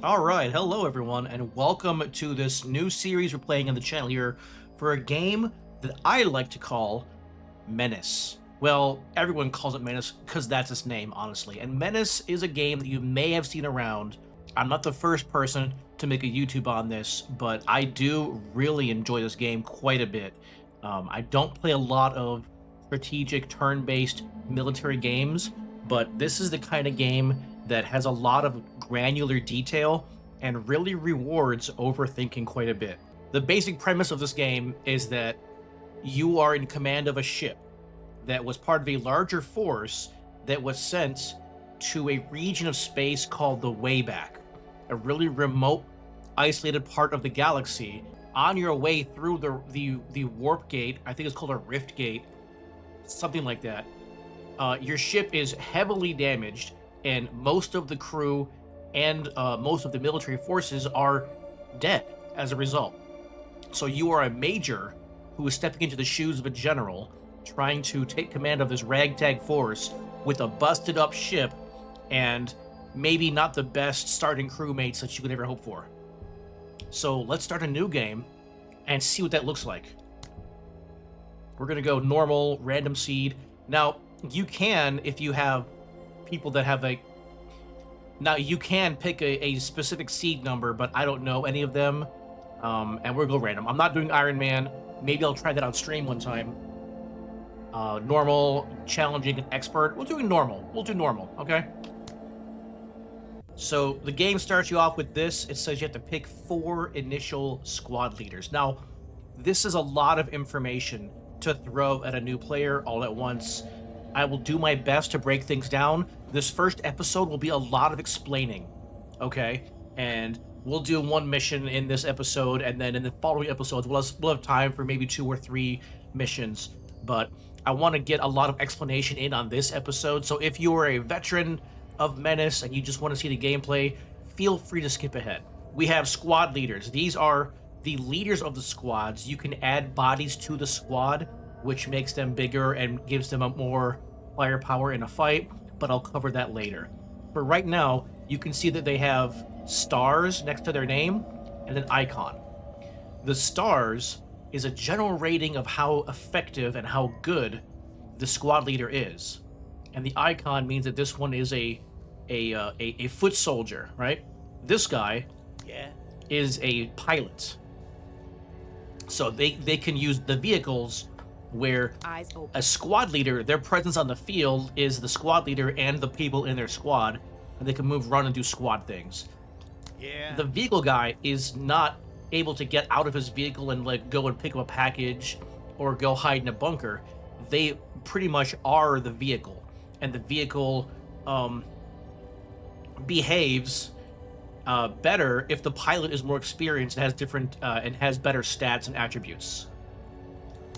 All right, hello everyone, and welcome to this new series we're playing on the channel here for a game that I like to call Menace. Well, everyone calls it Menace because that's its name, honestly. And Menace is a game that you may have seen around. I'm not the first person to make a YouTube on this, but I do really enjoy this game quite a bit. I don't play a lot of strategic turn-based military games, but this is the kind of game that has a lot of granular detail and really rewards overthinking quite a bit. The basic premise of this game is that you are in command of a ship that was part of a larger force that was sent to a region of space called the Wayback, a really remote, isolated part of the galaxy. On your way through the warp gate, I think it's called a rift gate, something like that. Your ship is heavily damaged, and most of the crew and most of the military forces are dead as a result. So you are a major who is stepping into the shoes of a general, trying to take command of this ragtag force with a busted up ship and maybe not the best starting crewmates that you could ever hope for. So let's start a new game and see what that looks like. We're gonna go normal, random seed. Now, you can, if you have people that have now you can pick a specific seed number, but I don't know any of them. And we'll go random. I'm not doing Iron Man. Maybe I'll try that on stream one time. Normal, challenging, and expert. We'll do normal. We'll do normal, okay? So the game starts you off with this. It says you have to pick 4 initial squad leaders. Now, this is a lot of information to throw at a new player all at once. I will do my best to break things down. This first episode will be a lot of explaining, okay? And we'll do one mission in this episode, and then in the following episodes, we'll have time for maybe 2 or 3 missions. But I want to get a lot of explanation in on this episode, so if you are a veteran of Menace and you just want to see the gameplay, feel free to skip ahead. We have squad leaders. These are the leaders of the squads. You can add bodies to the squad, which makes them bigger and gives them a more firepower in a fight, but I'll cover that later. For right now, you can see that they have stars next to their name and an icon. The stars is a general rating of how effective and how good the squad leader is. And the icon means that this one is a foot soldier, right? This guy is a pilot. So they can use the vehicles where a squad leader, their presence on the field is the squad leader and the people in their squad, and they can move, run, and do squad things. The vehicle guy is not able to get out of his vehicle and like go and pick up a package or go hide in a bunker. They pretty much are the vehicle, and the vehicle behaves better if the pilot is more experienced and has different and has better stats and attributes.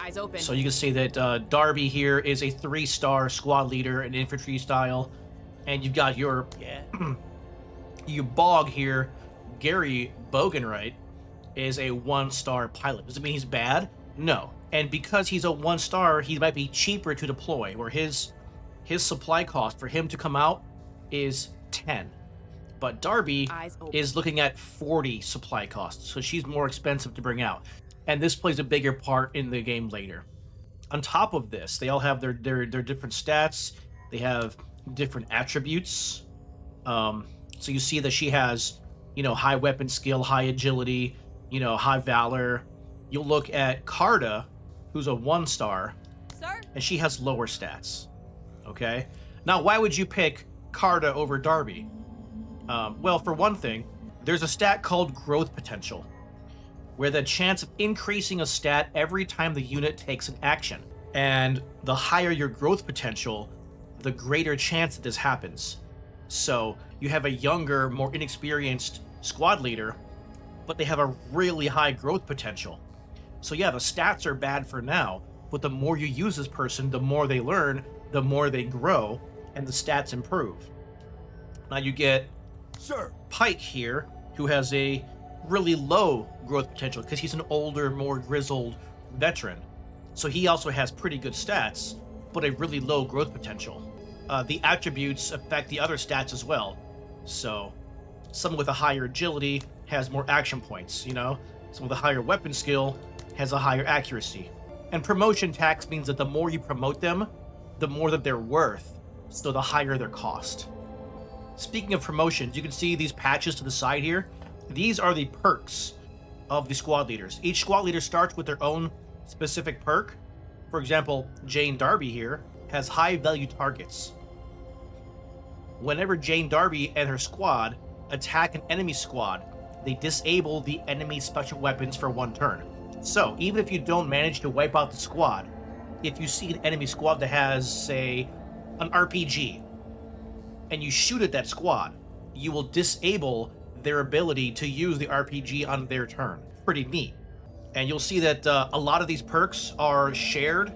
Eyes open. So you can see that Darby here is a 3-star squad leader, an infantry style, and you've got your your Bog here, Gary Bogenright, is a 1-star pilot. Does it mean he's bad? No. And because he's a 1-star, he might be cheaper to deploy, where his supply cost for him to come out is 10. But Darby is looking at 40 supply costs, so she's more expensive to bring out. And this plays a bigger part in the game later. On top of this, they all have their different stats. They have different attributes. So you see that she has, high weapon skill, high agility, high valor. You'll look at Carta, who's a 1-star, and she has lower stats. Okay? Now, why would you pick Carta over Darby? Well, for one thing, there's a stat called growth potential, where the chance of increasing a stat every time the unit takes an action. And the higher your growth potential, the greater chance that this happens. So you have a younger, more inexperienced squad leader, but they have a really high growth potential. So yeah, the stats are bad for now, but the more you use this person, the more they learn, the more they grow, and the stats improve. Now you get Pike here, who has a really low growth potential because he's an older, more grizzled veteran. So he also has pretty good stats, but a really low growth potential. The attributes affect the other stats as well. So Someone with a higher agility has more action points, you know? Someone with a higher weapon skill has a higher accuracy. And promotion tax means that the more you promote them, the more that they're worth, so the higher their cost. Speaking of promotions, you can see these patches to the side here. These are the perks of the squad leaders. Each squad leader starts with their own specific perk. For example, Jane Darby here has high value targets. Whenever Jane Darby and her squad attack an enemy squad, they disable the enemy special weapons for 1 turn. So, even if you don't manage to wipe out the squad, if you see an enemy squad that has, say, an RPG, and you shoot at that squad, you will disable their ability to use the RPG on their turn. Pretty neat. And you'll see that a lot of these perks are shared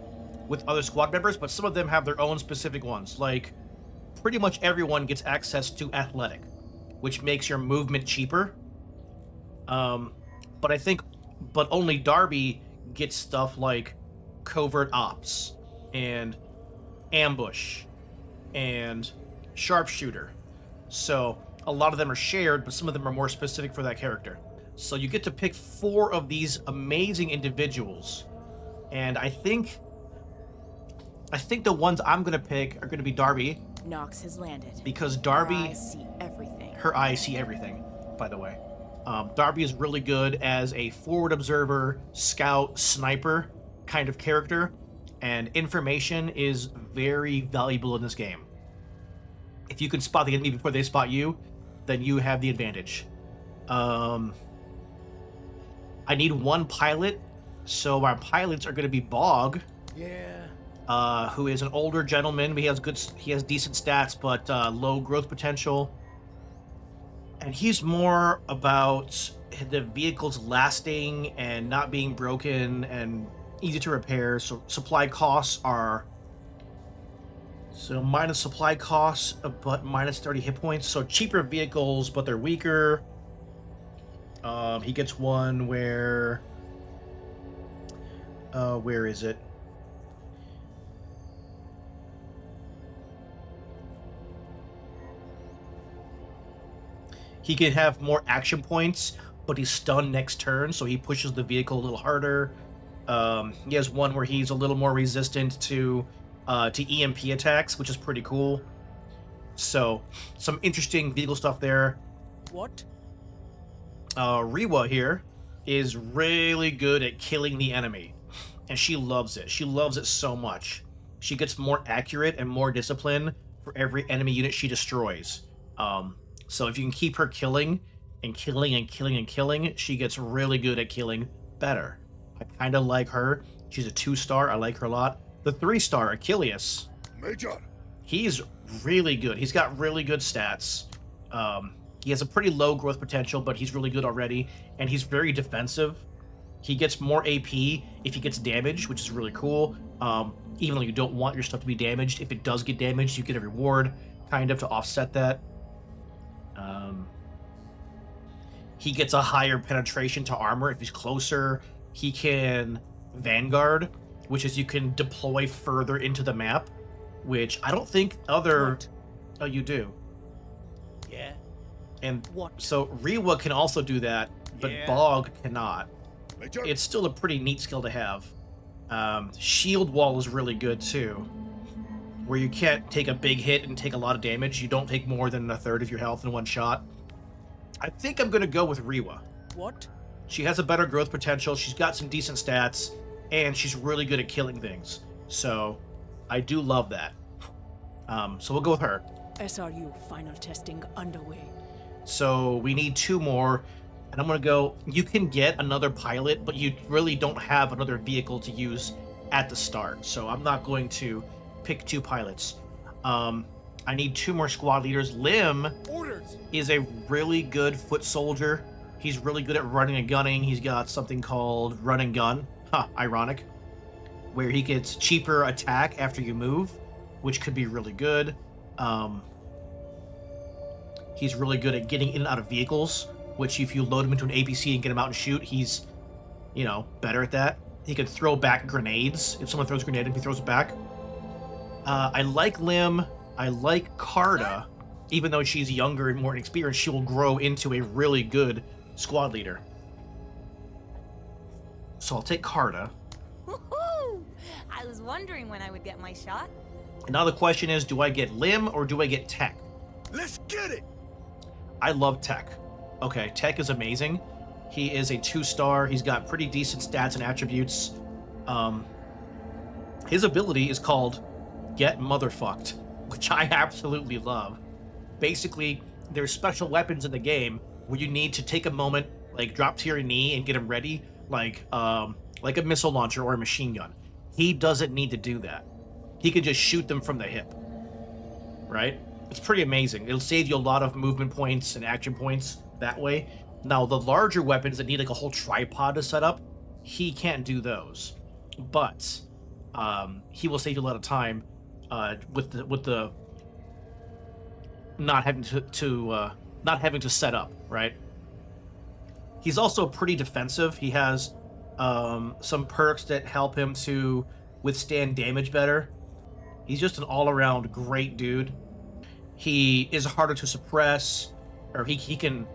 with other squad members, but some of them have their own specific ones. Like, pretty much everyone gets access to Athletic, which makes your movement cheaper. But only Darby gets stuff like Covert Ops and Ambush and Sharpshooter. So a lot of them are shared, but some of them are more specific for that character. So you get to pick 4 of these amazing individuals, and I think the ones I'm gonna pick are gonna be Darby. Nox has landed. Because Darby, Her eyes see everything. Her eyes see everything, by the way. Darby is really good as a forward observer, scout, sniper kind of character, and information is very valuable in this game. If you can spot the enemy before they spot you, then you have the advantage. I need 1 pilot, so our pilots are going to be Bog. Yeah. Who is an older gentleman. He has decent stats, but low growth potential. And he's more about the vehicles lasting and not being broken and easy to repair. So supply costs are minus supply costs, but minus 30 hit points. So cheaper vehicles, but they're weaker. He gets one where is it? He can have more action points, but he's stunned next turn, so he pushes the vehicle a little harder. He has one where he's a little more resistant to EMP attacks, which is pretty cool. So, some interesting vehicle stuff there. What? Rewa here is really good at killing the enemy, and she loves it. She loves it so much. She gets more accurate and more discipline for every enemy unit she destroys. So if you can keep her killing and killing and killing and killing, she gets really good at killing better. I kind of like her. She's a 2-star. I like her a lot. The 3-star, Achilles. Major. He's really good. He's got really good stats. He has a pretty low growth potential, but he's really good already. And he's very defensive. He gets more AP if he gets damaged, which is really cool. Even though you don't want your stuff to be damaged, if it does get damaged, you get a reward, kind of, to offset that. He gets a higher penetration to armor if he's closer. He can Vanguard, which is you can deploy further into the map, which I don't think other... What? Oh, you do. Yeah. And What? so Rewa can also do that, but Yeah. Bog cannot. Major. It's still a pretty neat skill to have. Shield Wall is really good too, where you can't take a big hit and take a lot of damage. You don't take more than a third of your health in one shot. I think I'm going to go with Rewa. What? She has a better growth potential, she's got some decent stats, and she's really good at killing things. So, I do love that. So we'll go with her. SRU final testing underway. So we need 2 more, and I'm going to go... You can get another pilot, but you really don't have another vehicle to use at the start. So I'm not going to pick 2 pilots. I need 2 more squad leaders. Lim Orders. is a really good foot soldier. He's really good at running and gunning. He's got something called run and gun. Ironic. Where he gets cheaper attack after you move, which could be really good. He's really good at getting in and out of vehicles, which if you load him into an APC and get him out and shoot, he's, better at that. He can throw back grenades. If someone throws a grenade, he throws it back. I like Lim. I like Carta. even though she's younger and more inexperienced, she will grow into a really good squad leader. So I'll take Carta. Woohoo! I was wondering when I would get my shot. And now the question is, do I get Lim or do I get Tech? Let's get it! I love Tech. Okay, Tech is amazing. He is a 2-star. He's got pretty decent stats and attributes. His ability is called Get Motherfucked, which I absolutely love. Basically, there's special weapons in the game where you need to take a moment, like drop to your knee and get them ready, like a missile launcher or a machine gun. He doesn't need to do that. He can just shoot them from the hip, right? It's pretty amazing. It'll save you a lot of movement points and action points that way. Now, the larger weapons that need like a whole tripod to set up, he can't do those. But he will save you a lot of time with the not having to set up, right? He's also pretty defensive. He has some perks that help him to withstand damage better. He's just an all-around great dude. He is harder to suppress, or he can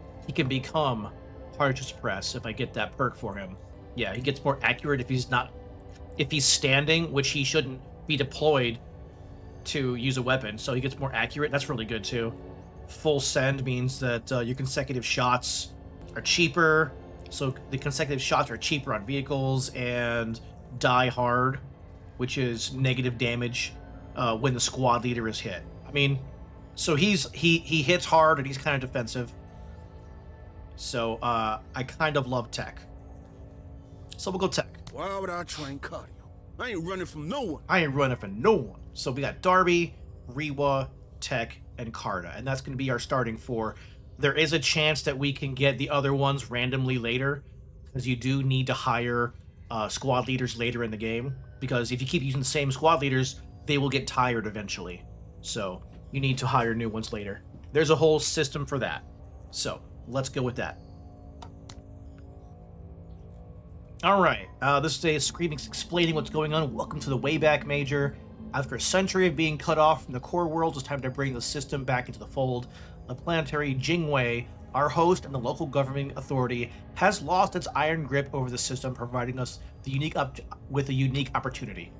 become harder to suppress if I get that perk for him. Yeah, he gets more accurate if he's standing, which he shouldn't be deployed to use a weapon, so he gets more accurate. That's really good too. Full send means that your consecutive shots are cheaper, so the consecutive shots are cheaper on vehicles, and die hard, which is negative damage when the squad leader is hit. I mean, so he hits hard and he's kind of defensive. So I kind of love Tech. So we'll go Tech. Why would I train cardio? I ain't running from no one. I ain't running for no one. So we got Darby, Rewa, Tech, and Carta, and that's going to be our starting four. There is a chance that we can get the other ones randomly later, because you do need to hire squad leaders later in the game, because if you keep using the same squad leaders, they will get tired eventually. So you need to hire new ones later. There's a whole system for that. So let's go with that. All right, this is a screen explaining what's going on. Welcome to the Wayback Major. After a century of being cut off from the core world, it's time to bring the system back into the fold. The planetary Jingwei, our host and the local governing authority, has lost its iron grip over the system, providing us with a unique opportunity.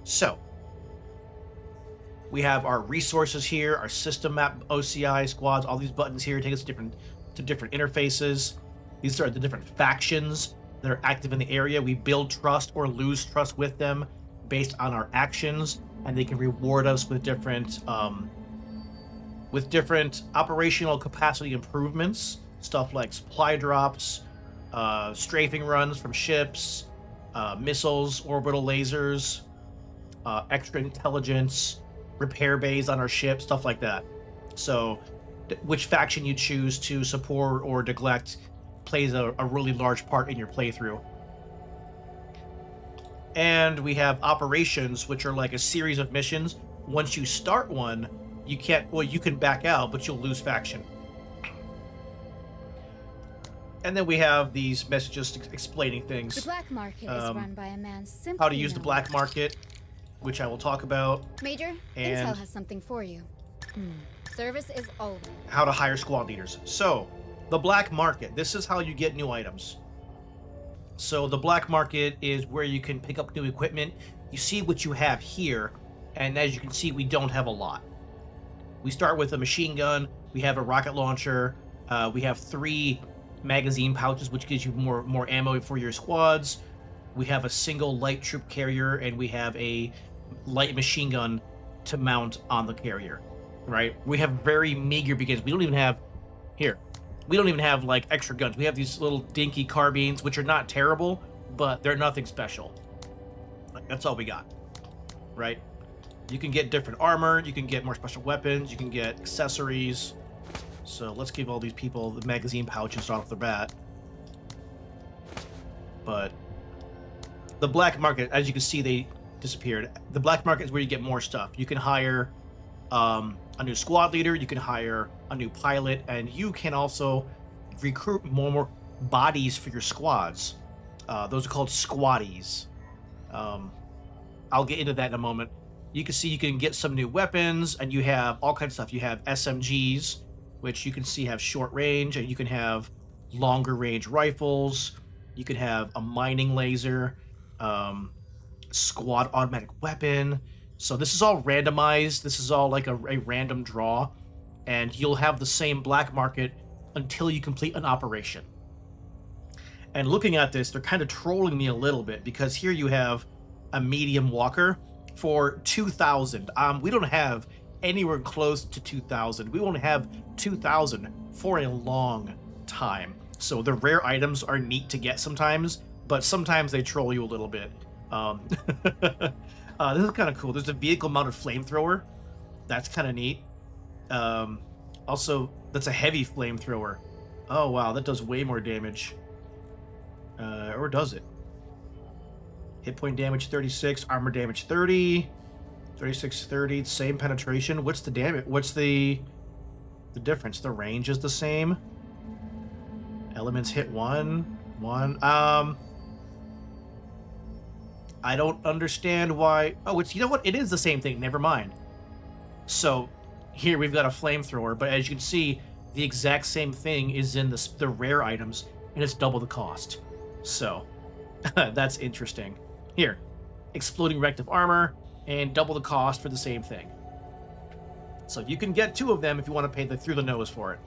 So, we have our resources here, our system map, OCI, squads, all these buttons here take us to different interfaces. These are the different factions that are active in the area. We build trust or lose trust with them based on our actions, and they can reward us with different operational capacity improvements, stuff like supply drops, strafing runs from ships, missiles, orbital lasers, extra intelligence, repair bays on our ship, stuff like that. So which faction you choose to support or neglect plays a really large part in your playthrough. And we have operations, which are like a series of missions. Once you start one, you can back out, but you'll lose faction. And then we have these messages explaining things. The black market is run by a man simply how to use the known black market, which I will talk about. Major, and Intel has something for you. Service is over. How to hire squad leaders. So, the black market. This is how you get new items. So the black market is where you can pick up new equipment. You see what you have here, and as you can see, we don't have a lot. We start with a machine gun, we have a rocket launcher, we have 3 magazine pouches, which gives you more ammo for your squads. We have a single light troop carrier, and we have a light machine gun to mount on the carrier, right? We have very meager beginnings. We don't even have like extra guns. We have these little dinky carbines, which are not terrible, but they're nothing special. That's all we got, right? You can get different armor, you can get more special weapons, you can get accessories. So let's give all these people the magazine pouches off the bat. But the black market, as you can see, they disappeared. The black market is where you get more stuff. You can hire a new squad leader, you can hire a new pilot, and you can also recruit more bodies for your squads. Those are called squaddies. I'll get into that in a moment. you can see you can get some new weapons, and you have all kinds of stuff. You have SMGs, which you can see have short range, and you can have longer range rifles. You can have a mining laser, squad automatic weapon. So this is all randomized. This is all like a random draw, and you'll have the same black market until you complete an operation. And looking at this, they're kind of trolling me a little bit, because here you have a medium walker for 2,000. We don't have anywhere close to 2,000. We won't have 2,000 for a long time. So the rare items are neat to get sometimes, but sometimes they troll you a little bit. This is kind of cool. There's a vehicle-mounted flamethrower. That's kind of neat. Also, that's a heavy flamethrower. Oh, wow, that does way more damage. Or does it? Hit point damage 36, armor damage 30, 36, 30, same penetration. What's the damage? What's the difference? The range is the same. Elements hit 1. I don't understand why. Oh, you know what? It is the same thing. Never mind. So here we've got a flamethrower, but as you can see, the exact same thing is in the rare items, and it's double the cost. So that's interesting. Here, exploding reactive armor, and double the cost for the same thing. So you can get 2 of them if you want to pay through the nose for it.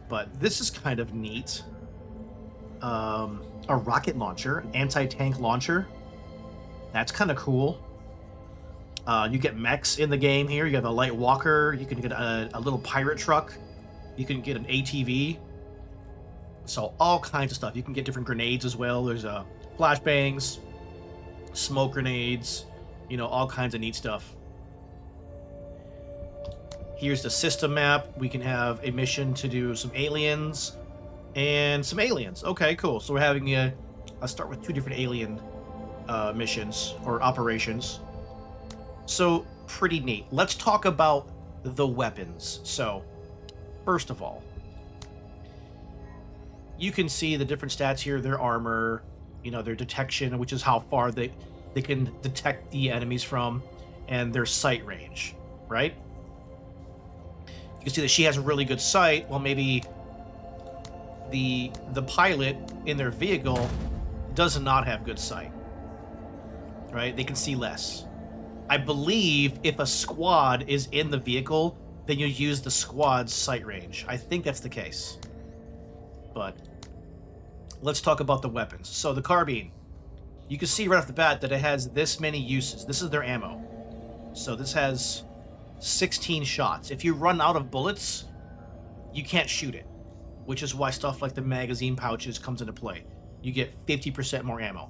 But this is kind of neat. A rocket launcher, anti-tank launcher. That's kind of cool. You get mechs in the game here. You have a light walker. You can get a little pirate truck. You can get an ATV. So all kinds of stuff. You can get different grenades as well. There's flashbangs, smoke grenades, all kinds of neat stuff. Here's the system map. We can have a mission to do some aliens and some aliens. Okay, cool. So we're having I'll start with 2 different alien missions or operations. So pretty neat. Let's talk about the weapons. So first of all, you can see the different stats here. Their armor, their detection, which is how far they can detect the enemies from, and their sight range, right? You can see that she has a really good sight, while maybe the pilot in their vehicle does not have good sight, right? They can see less. I believe if a squad is in the vehicle, then you use the squad's sight range. I think that's the case. But let's talk about the weapons. So the carbine, you can see right off the bat that it has this many uses. This is their ammo. So this has 16 shots. If you run out of bullets, you can't shoot it, which is why stuff like the magazine pouches comes into play. You get 50% more ammo.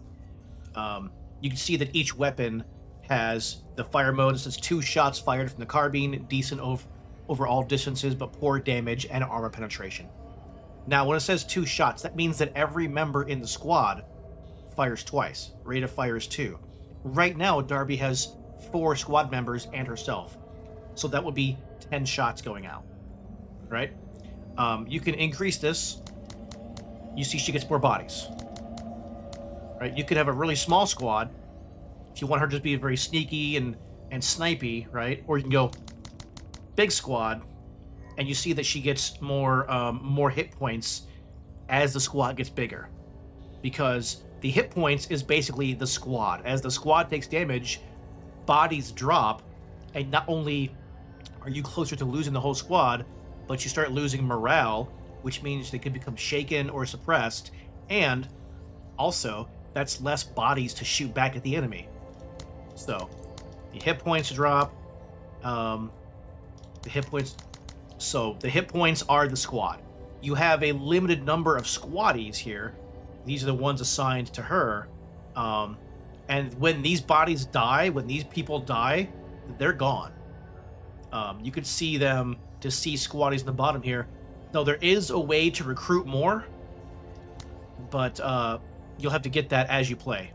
You can see that each weapon has the fire mode. It says 2 shots fired from the carbine, decent over all distances, but poor damage and armor penetration. Now, when it says 2 shots, that means that every member in the squad fires twice. Rate of fire is 2. Right now, Darby has 4 squad members and herself. So that would be 10 shots going out, right? You can increase this. You see she gets more bodies, right? You could have a really small squad if you want her to just be very sneaky and snipey, right? Or you can go big squad, and you see that she gets more hit points as the squad gets bigger, because the hit points is basically the squad. As the squad takes damage, bodies drop, and not only are you closer to losing the whole squad, but you start losing morale, which means they could become shaken or suppressed, and also that's less bodies to shoot back at the enemy. So the hit points drop. The hit points are the squad. You have a limited number of squaddies here. These are the ones assigned to her. And when these bodies die, when these people die, they're gone. You could see them to see squaddies in the bottom here. Now, there is a way to recruit more, but you'll have to get that as you play.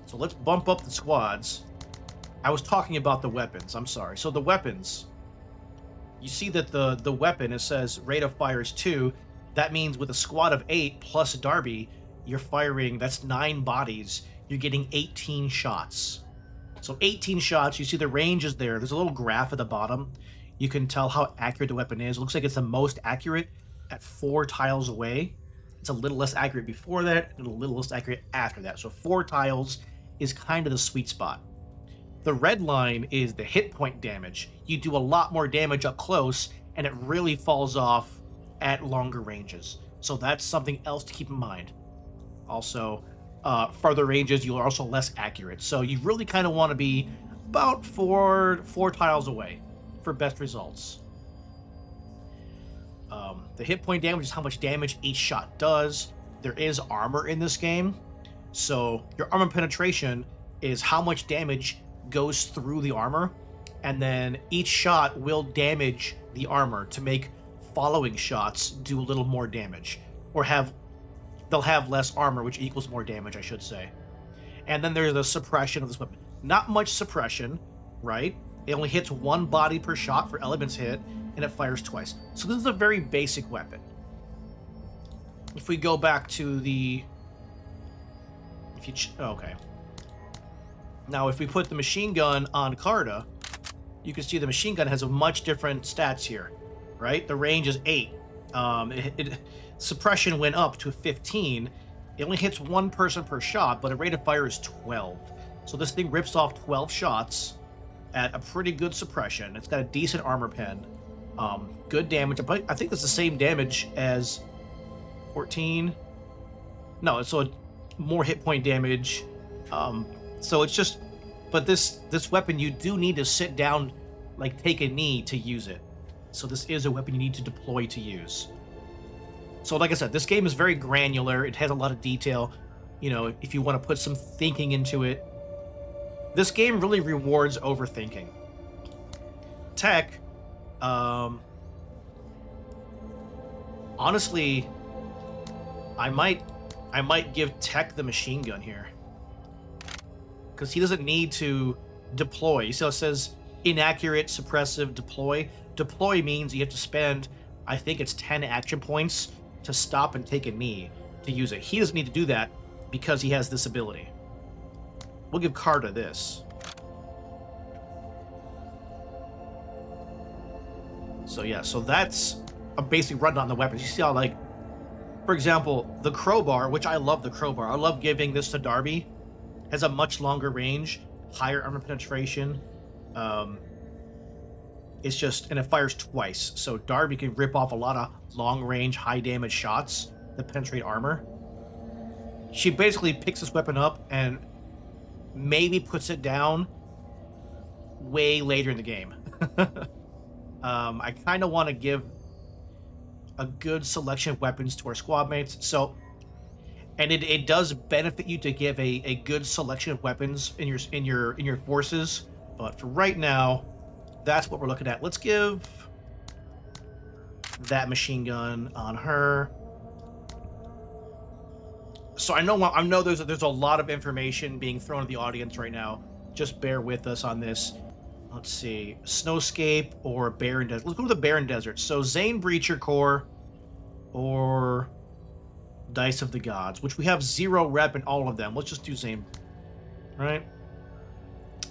So let's bump up the squads. I was talking about the weapons. I'm sorry. So the weapons, you see that the weapon, it says rate of fire is 2. That means with a squad of 8 plus Darby, you're firing, that's 9 bodies. You're getting 18 shots. So 18 shots. You see the range is there. There's a little graph at the bottom. You can tell how accurate the weapon is. It looks like it's the most accurate at 4 tiles away. It's a little less accurate before that, and a little less accurate after that. So 4 tiles is kind of the sweet spot. The red line is the hit point damage. You do a lot more damage up close, and it really falls off at longer ranges. So that's something else to keep in mind. Also, farther ranges, you're also less accurate. So you really kind of want to be about four tiles away for best results. The hit point damage is how much damage each shot does. There is armor in this game, so your armor penetration is how much damage goes through the armor, and then each shot will damage the armor to make following shots do a little more damage, or they'll have less armor, which equals more damage, I should say. And then there's the suppression of this weapon. Not much suppression, right? It only hits 1 body per shot for elements hit, and it fires twice. So this is a very basic weapon. If we go back to the... okay. Now, if we put the machine gun on Carta, you can see the machine gun has a much different stats here, right? The range is 8. Suppression went up to 15. It only hits 1 person per shot, but a rate of fire is 12. So this thing rips off 12 shots at a pretty good suppression. It's got a decent armor pen. Good damage. I think it's the same damage as 14. No, so more hit point damage. So it's just, but this weapon, you do need to sit down, like take a knee to use it. So this is a weapon you need to deploy to use. So like I said, this game is very granular. It has a lot of detail. You know, if you want to put some thinking into it, this game really rewards overthinking. Tech, honestly, I might give Tech the machine gun here, because he doesn't need to deploy. So it says inaccurate, suppressive, deploy. Deploy means you have to spend, I think it's 10 action points to stop and take a knee to use it. He doesn't need to do that because he has this ability. We'll give Carta this. So yeah, so that's a basic rundown on the weapons. You see how, like, for example, the crowbar, which I love the crowbar. I love giving this to Darby. Has a much longer range, higher armor penetration. It's just, and it fires twice. So Darby can rip off a lot of long range, high damage shots that penetrate armor. She basically picks this weapon up and maybe puts it down way later in the game. I kind of want to give a good selection of weapons to our squad mates. So, and it does benefit you to give a good selection of weapons in your forces. But for right now, that's what we're looking at. Let's give that machine gun on her. So I know there's a lot of information being thrown at the audience right now. Just bear with us on this. Let's see, Snowscape or Barren Desert. Let's go to the Barren Desert. So Zane Breacher Core or Dice of the Gods, which we have 0 rep in all of them. Let's just do Zane, right?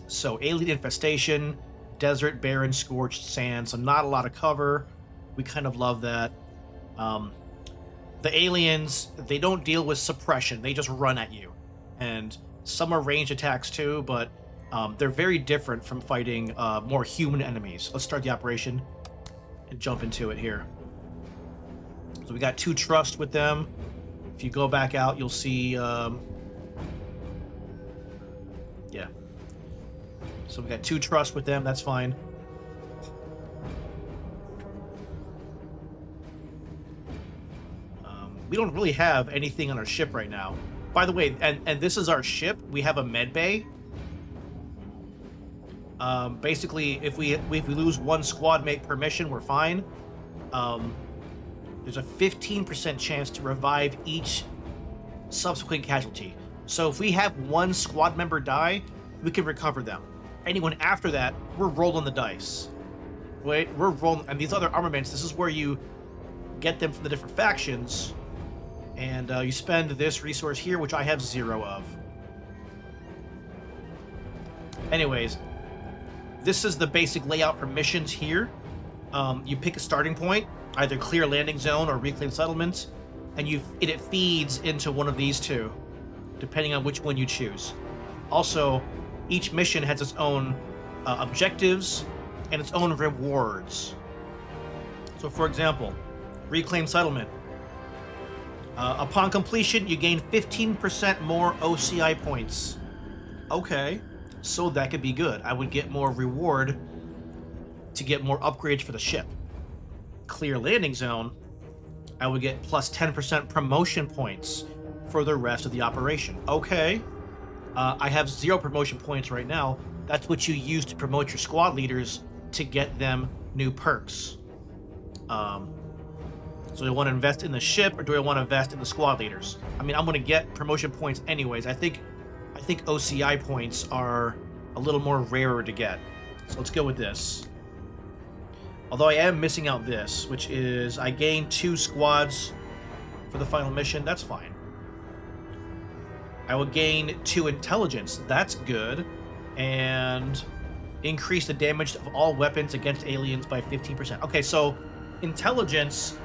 So Alien Infestation, Desert, Barren, Scorched Sand. So not a lot of cover. We kind of love that. The aliens, they don't deal with suppression. They just run at you. And some are ranged attacks too, but they're very different from fighting more human enemies. Let's start the operation and jump into it here. So we got 2 trust with them. If you go back out, you'll see... yeah. So we got 2 trust with them. That's fine. We don't really have anything on our ship right now. By the way, and this is our ship. We have a med bay. Basically, if we lose 1 squad mate per mission, we're fine. There's a 15% chance to revive each subsequent casualty. So if we have 1 squad member die, we can recover them. Anyone after that, we're rolling the dice. Wait, we're rolling, and these other armaments, this is where you get them from the different factions, and you spend this resource here, which I have 0 of. Anyways, this is the basic layout for missions here. You pick a starting point, either clear landing zone or reclaim settlements, and it feeds into one of these two, depending on which one you choose. Also, each mission has its own objectives and its own rewards. So, for example, reclaim settlement. Upon completion, you gain 15% more OCI points. Okay, so that could be good. I would get more reward to get more upgrades for the ship. Clear landing zone, I would get plus 10% promotion points for the rest of the operation. Okay, I have 0 promotion points right now. That's what you use to promote your squad leaders to get them new perks. So do I want to invest in the ship or do I want to invest in the squad leaders? I mean, I'm going to get promotion points anyways. I think OCI points are a little more rarer to get. So let's go with this. Although I am missing out this, which is I gain 2 squads for the final mission. That's fine. I will gain 2 intelligence. That's good. And increase the damage of all weapons against aliens by 15%. Okay, so intelligence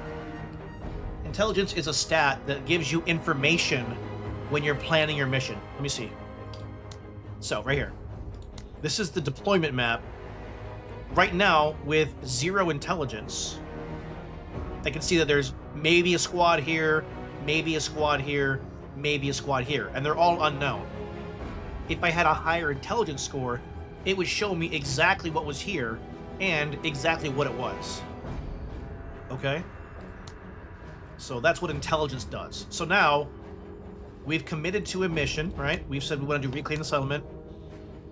is a stat that gives you information when you're planning your mission. Let me see. So, right here. This is the deployment map. Right now, with 0 intelligence, I can see that there's maybe a squad here, maybe a squad here, maybe a squad here, and they're all unknown. If I had a higher intelligence score, it would show me exactly what was here and exactly what it was. Okay? So that's what intelligence does. So now, we've committed to a mission, right? We've said we want to do reclaim the settlement,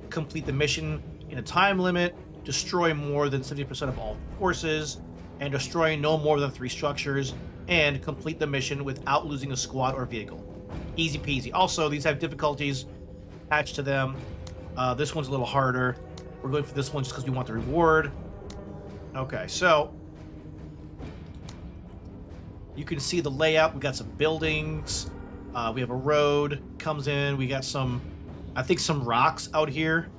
complete the mission in a time limit, destroy more than 70% of all forces, and destroy no more than 3 structures, and complete the mission without losing a squad or vehicle. Easy peasy. Also, these have difficulties attached to them. This one's a little harder. We're going for this one just because we want the reward. Okay, so you can see the layout. We got some buildings. We have a road comes in. We got some, I think, some rocks out here,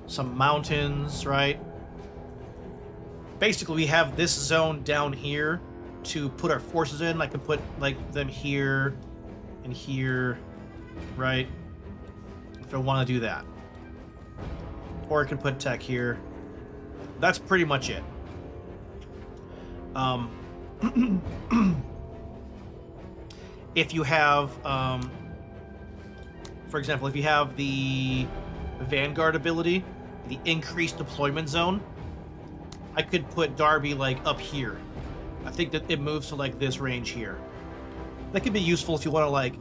some mountains, right? Basically, we have this zone down here to put our forces in. I can put like them here and here, right? If I want to do that, or I can put tech here. That's pretty much it. If you have, for example, if you have the Vanguard ability, the increased deployment zone, I could put Darby like up here. I think that it moves to like this range here. That could be useful if you want to like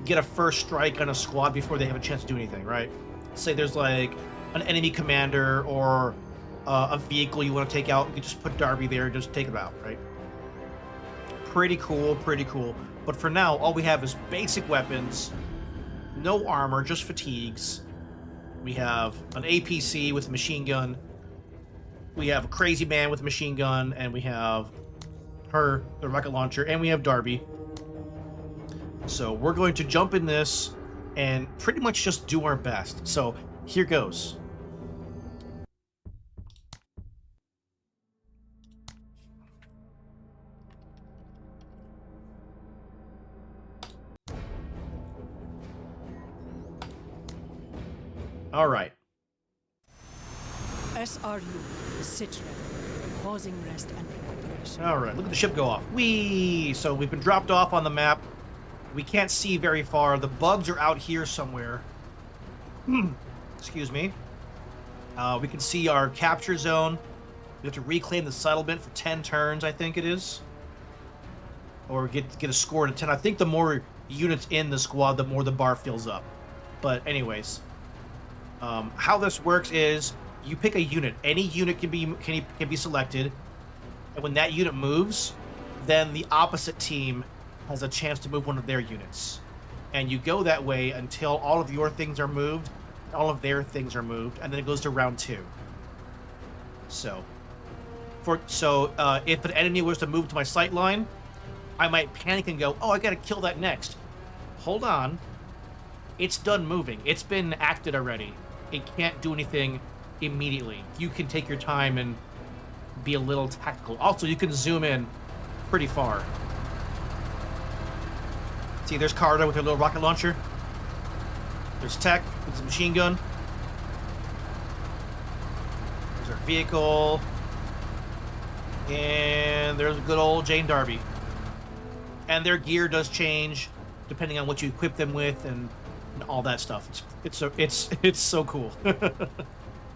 get a first strike on a squad before they have a chance to do anything, right? Say there's like an enemy commander or a vehicle you want to take out, you can just put Darby there and just take them out, right? Pretty cool, pretty cool. But for now, all we have is basic weapons, no armor, just fatigues. We have an APC with a machine gun. We have a crazy man with a machine gun, and we have her, the rocket launcher, and we have Darby. So we're going to jump in this and pretty much just do our best. So here goes. All right. SRU, Citron, pausing rest and recuperation. All right, look at the ship go off. Whee! So we've been dropped off on the map. We can't see very far. The bugs are out here somewhere. Excuse me. We can see our capture zone. We have to reclaim the settlement for 10 turns, I think it is. Or get a score to 10. I think the more units in the squad, the more the bar fills up. But anyways, how this works is you pick a unit. Any unit can be selected, and when that unit moves, then the opposite team has a chance to move one of their units. And you go that way until all of your things are moved, all of their things are moved, and then it goes to round 2. So, if an enemy was to move to my sight line, I might panic and go, "Oh, I gotta kill that next." Hold on, it's done moving. It's been acted already. it can't do anything immediately. You can take your time and be a little tactical. Also, you can zoom in pretty far. See, there's Carter with her little rocket launcher. There's Tech with his machine gun. There's our vehicle. And there's good old Jane Darby. And their gear does change depending on what you equip them with and all that stuff. It's so cool.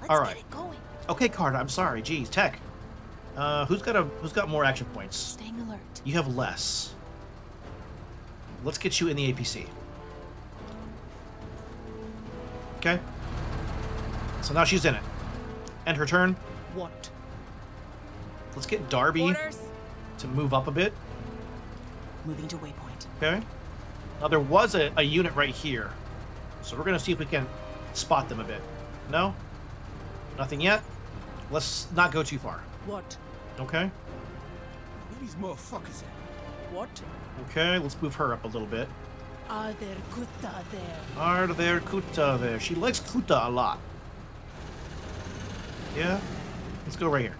All right. Get it going. Okay, Carter. I'm sorry. Geez, Tech. Who's got more action points? Staying alert. You have less. Let's get you in the APC. Okay. So now she's in it. End her turn. What? Let's get Darby Orders. to move up a bit. Moving to waypoint. Okay. Now there was a unit right here. So we're going to see if we can spot them a bit. No? Nothing yet? Let's not go too far. What? Okay. Where these motherfuckers at? What? Okay, let's move her up a little bit. Are there Kuta there? Are there Kuta there? She likes Kuta a lot. Yeah? Let's go right here.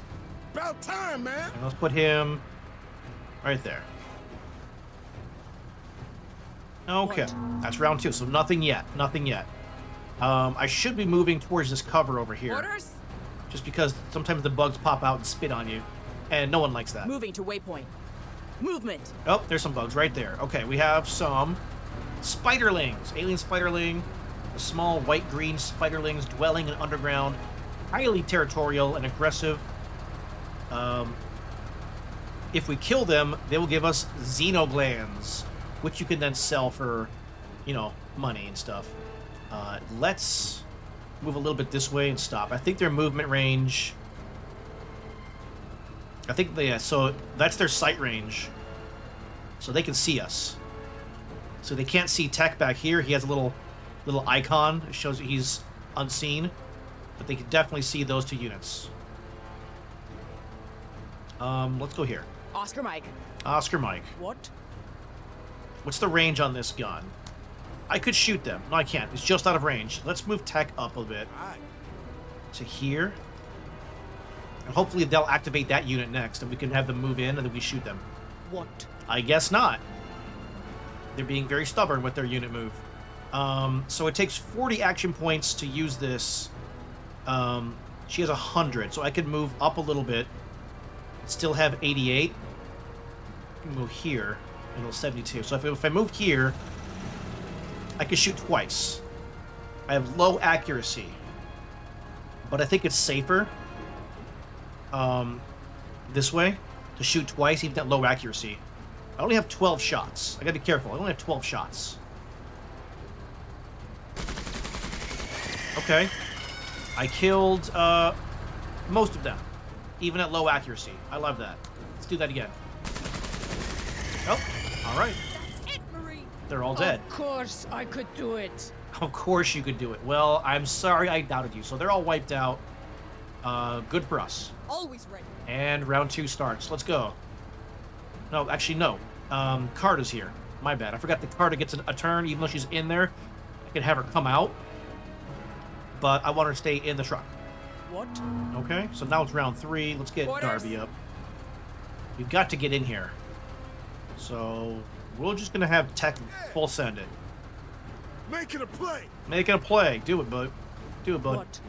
About time, man. And let's put him right there. Okay. That's round 2, so nothing yet. Nothing yet. I should be moving towards this cover over here. Orders. Just because sometimes the bugs pop out and spit on you. And no one likes that. Moving to waypoint. Movement. Oh, there's some bugs right there. Okay, we have some spiderlings. Alien spiderling. The small white-green spiderlings dwelling in underground. Highly territorial and aggressive. If we kill them, they will give us xenoglands, which you can then sell for, you know, money and stuff. Let's move a little bit this way and stop. I think their movement range... so that's their sight range. So they can see us. So they can't see Tech back here. He has a little icon. It shows that he's unseen. But they can definitely see those 2 units. Let's go here. Oscar Mike. Oscar Mike. What? What's the range on this gun? I could shoot them. No, I can't. It's just out of range. Let's move Tech up a bit All right. to here. And hopefully they'll activate that unit next, and we can have them move in, and then we shoot them. What? I guess not. They're being very stubborn with their unit move. So it takes 40 action points to use this. She has 100, so I could move up a little bit. Still have 88. I can move here. And it'll 72. So if I move here, I can shoot twice. I have low accuracy. But I think it's safer this way to shoot twice, even at low accuracy. I only have 12 shots. I gotta be careful. I only have 12 shots. Okay. I killed most of them, even at low accuracy. I love that. Let's do that again. Oh, all right. That's it, Marie. They're all dead. Of course I could do it. Of course you could do it. Well, I'm sorry I doubted you. So they're all wiped out. Good for us. Always ready. And round 2 starts. Let's go. No, actually, no. Carta's here. My bad. I forgot that Carta gets a turn, even though she's in there. I can have her come out. But I want her to stay in the truck. What? Okay, so now it's round 3. Let's get Orders. Darby up. You've got to get in here. So we're just going to have Tech full send it. Make it a play. Make it a play. Do it, bud. Do it, bud. What?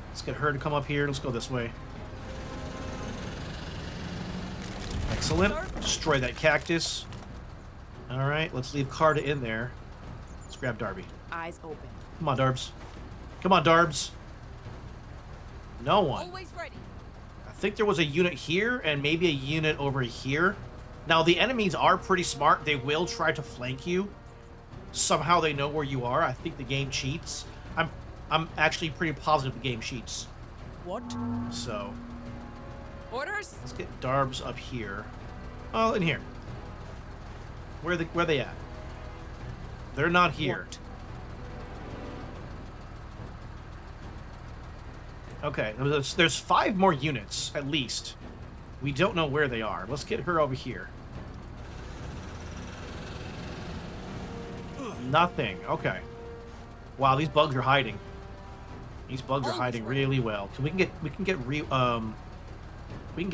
Let's get her to come up here. Let's go this way. Excellent. Destroy that cactus. All right, let's leave Carta in there. Let's grab Darby. Eyes open. Come on, Darbs. Come on, Darbs. No one. Always ready. I think there was a unit here and maybe a unit over here. Now, the enemies are pretty smart. They will try to flank you. Somehow they know where you are. I think the game cheats. I'm actually pretty positive the game cheats. What? So, Orders. let's get Darbs up here. Oh, in here. Where they at? They're not here. What? Okay, there's 5 more units, at least. We don't know where they are. Let's get her over here. Nothing. Okay. Wow, these bugs are hiding. These bugs are hiding really well. We can get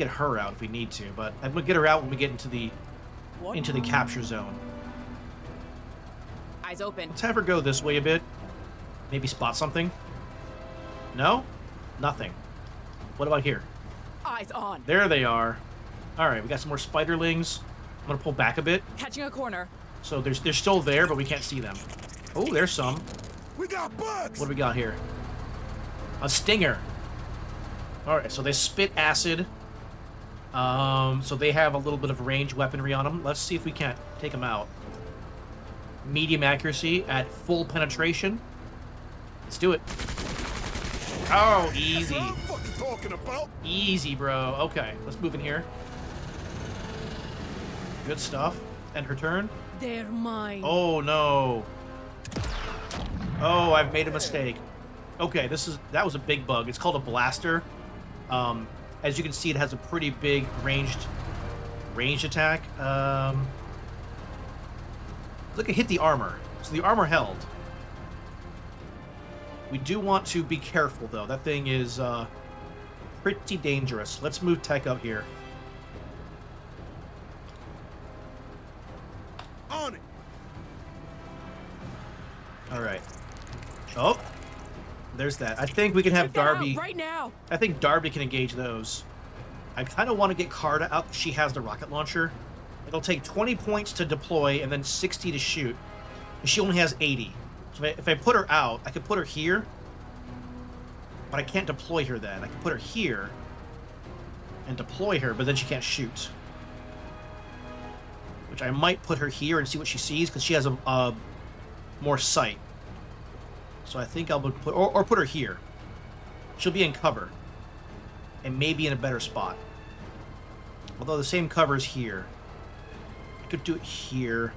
her out if we need to, but I'm gonna get her out when we get into the capture zone. Eyes open. Let's have her go this way a bit. Maybe spot something. No? Nothing. What about here? Eyes on. There they are. All right, we got some more spiderlings. I'm gonna pull back a bit. Catching a corner. So they're still there, but we can't see them. Oh, there's some. We got bugs! What do we got here? A stinger. All right, so they spit acid. So they have a little bit of ranged weaponry on them. Let's see if we can't take them out. Medium accuracy at full penetration. Let's do it. Oh, easy. That's what I'm fucking talking about. Easy, bro. Okay, let's move in here. Good stuff. End her turn. They're mine. Oh, no. Oh, I've made a mistake. Okay, that was a big bug. It's called a blaster. As you can see, it has a pretty big ranged attack. Look, it hit the armor. So the armor held. We do want to be careful, though. That thing is pretty dangerous. Let's move tech up here. On it. All right. Oh, there's that. I think we can have Take that out Darby. right now. I think Darby can engage those. I kind of want to get Carta out. She has the rocket launcher. It'll take 20 points to deploy and then 60 to shoot. And she only has 80. So if I put her out, I could put her here. But I can't deploy her then. I can put her here and deploy her, but then she can't shoot. Which I might put her here and see what she sees, because she has a more sight. So I think I'll put or put her here. She'll be in cover. And maybe in a better spot. Although the same cover is here. I could do it here.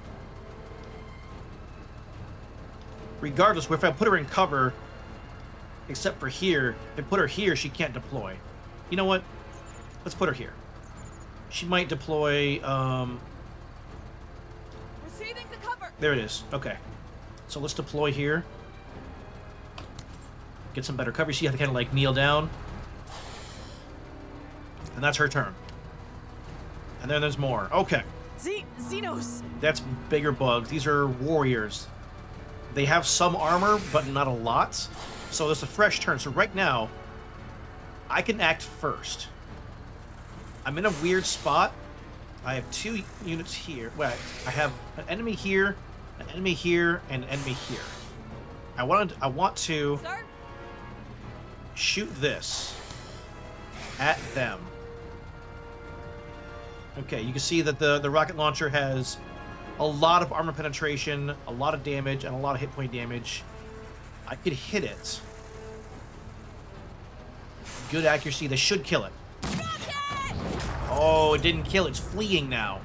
Regardless, if I put her in cover, except for here, if I put her here, she can't deploy. You know what? Let's put her here. She might deploy, Receiving the cover. There it is. Okay. So let's deploy here. Get some better coverage. So you have to kind of like kneel down. And that's her turn. And then there's more. Okay. Xenos. That's bigger bugs. These are warriors. They have some armor, but not a lot. So there's a fresh turn. So right now, I can act first. I'm in a weird spot. I have 2 units here. Wait, I have an enemy here, and an enemy here. I want to Sir? shoot this at them. Okay, you can see that the rocket launcher has a lot of armor penetration, a lot of damage, and a lot of hit point damage. I could hit it. Good accuracy. They should kill it. Oh, it didn't kill. It's fleeing now.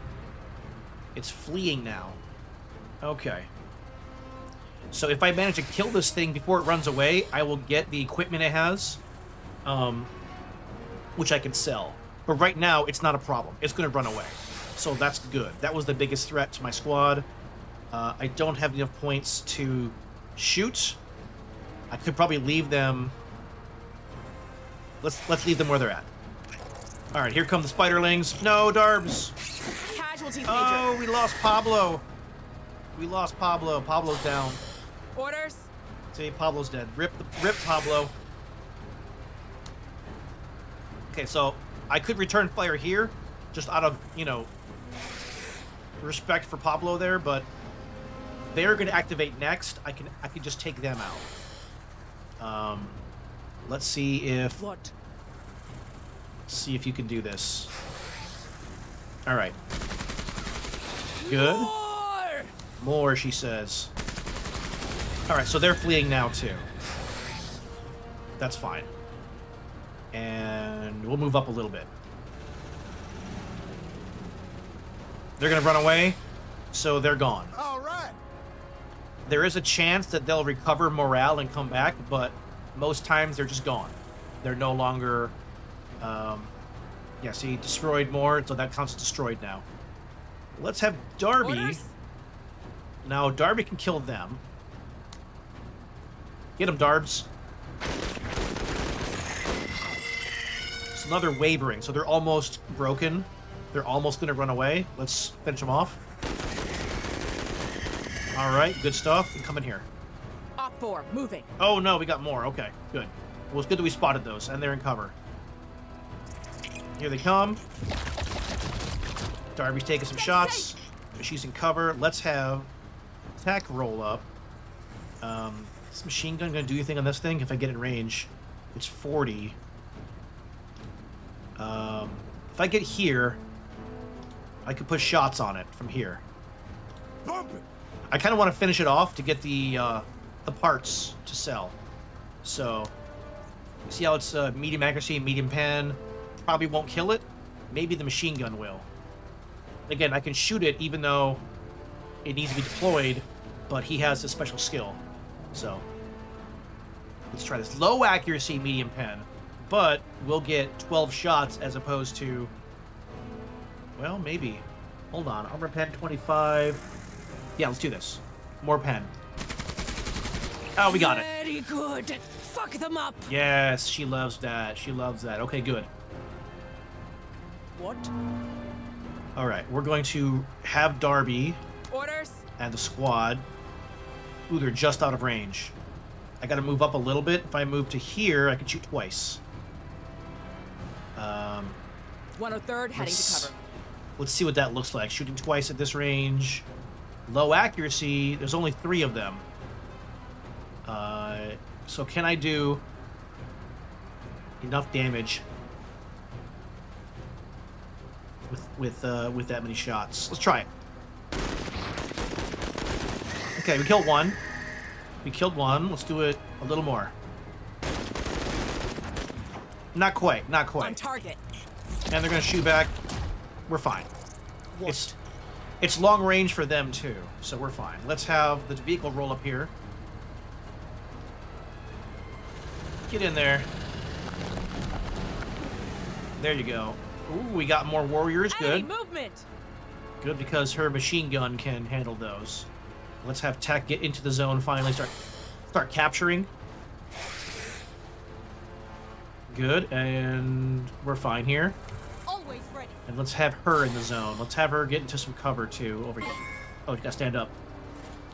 It's fleeing now. Okay. So if I manage to kill this thing before it runs away, I will get the equipment it has, which I can sell. But right now, it's not a problem. It's going to run away. So that's good. That was the biggest threat to my squad. I don't have enough points to shoot. I could probably leave them... Let's leave them where they're at. All right, here come the spiderlings. No, Darbs. Casualties, Major. Oh, we lost Pablo. We lost Pablo. Pablo's down. Orders. See, Pablo's dead. Rip Pablo. Okay, so I could return fire here, just out of, respect for Pablo there, but they're going to activate next. I can just take them out. Let's see if... What? See if you can do this. All right. Good. More, she says. All right, so they're fleeing now too. That's fine. And we'll move up a little bit. They're gonna run away, so they're gone. All right. There is a chance that they'll recover morale and come back, but most times they're just gone. They're no longer... yeah, see, destroyed more, so that counts as destroyed now. Let's have Darby. Orders. Now, Darby can kill them. Get him, Darbs. So now they're wavering, so they're almost broken. They're almost going to run away. Let's finish them off. All right, good stuff. And come in here. Op 4, moving. Oh, no, we got more. Okay, good. Well, it's good that we spotted those, and they're in cover. Here they come. Darby's taking some shots. She's in cover. Let's have attack roll up. Is this machine gun going to do anything on this thing? If I get in range, it's 40. If I get here, I could put shots on it from here. Bump it. I kind of want to finish it off to get the parts to sell. So, see how it's medium accuracy, medium pen. Probably won't kill it. Maybe the machine gun will. Again, I can shoot it even though it needs to be deployed, but he has a special skill. So, let's try this. Low accuracy, medium pen, but we'll get 12 shots as opposed to, well, maybe. Hold on, armor pen 25. Yeah, let's do this. More pen. Oh, we got it. Very good. Fuck them up. Yes, she loves that. She loves that. Okay, good. What? All right, we're going to have Darby Orders. and the squad. Ooh, they're just out of range. I got to move up a little bit. If I move to here, I can shoot twice. 103rd heading to cover. Let's see what that looks like. Shooting twice at this range. Low accuracy. There's only 3 of them. So can I do enough damage with that many shots? Let's try it. Okay, we killed one. We killed one. Let's do it a little more. Not quite. Not On quite. target. And they're gonna shoot back. We're fine. What? It's long range for them too, so we're fine. Let's have the vehicle roll up here. Get in there. There you go. Ooh, we got more warriors. Enemy Good. movement. Good, because her machine gun can handle those. Let's have Tech get into the zone finally. Start capturing. Good, and we're fine here. Always ready. And let's have her in the zone. Let's have her get into some cover too over here. Oh, you gotta stand up.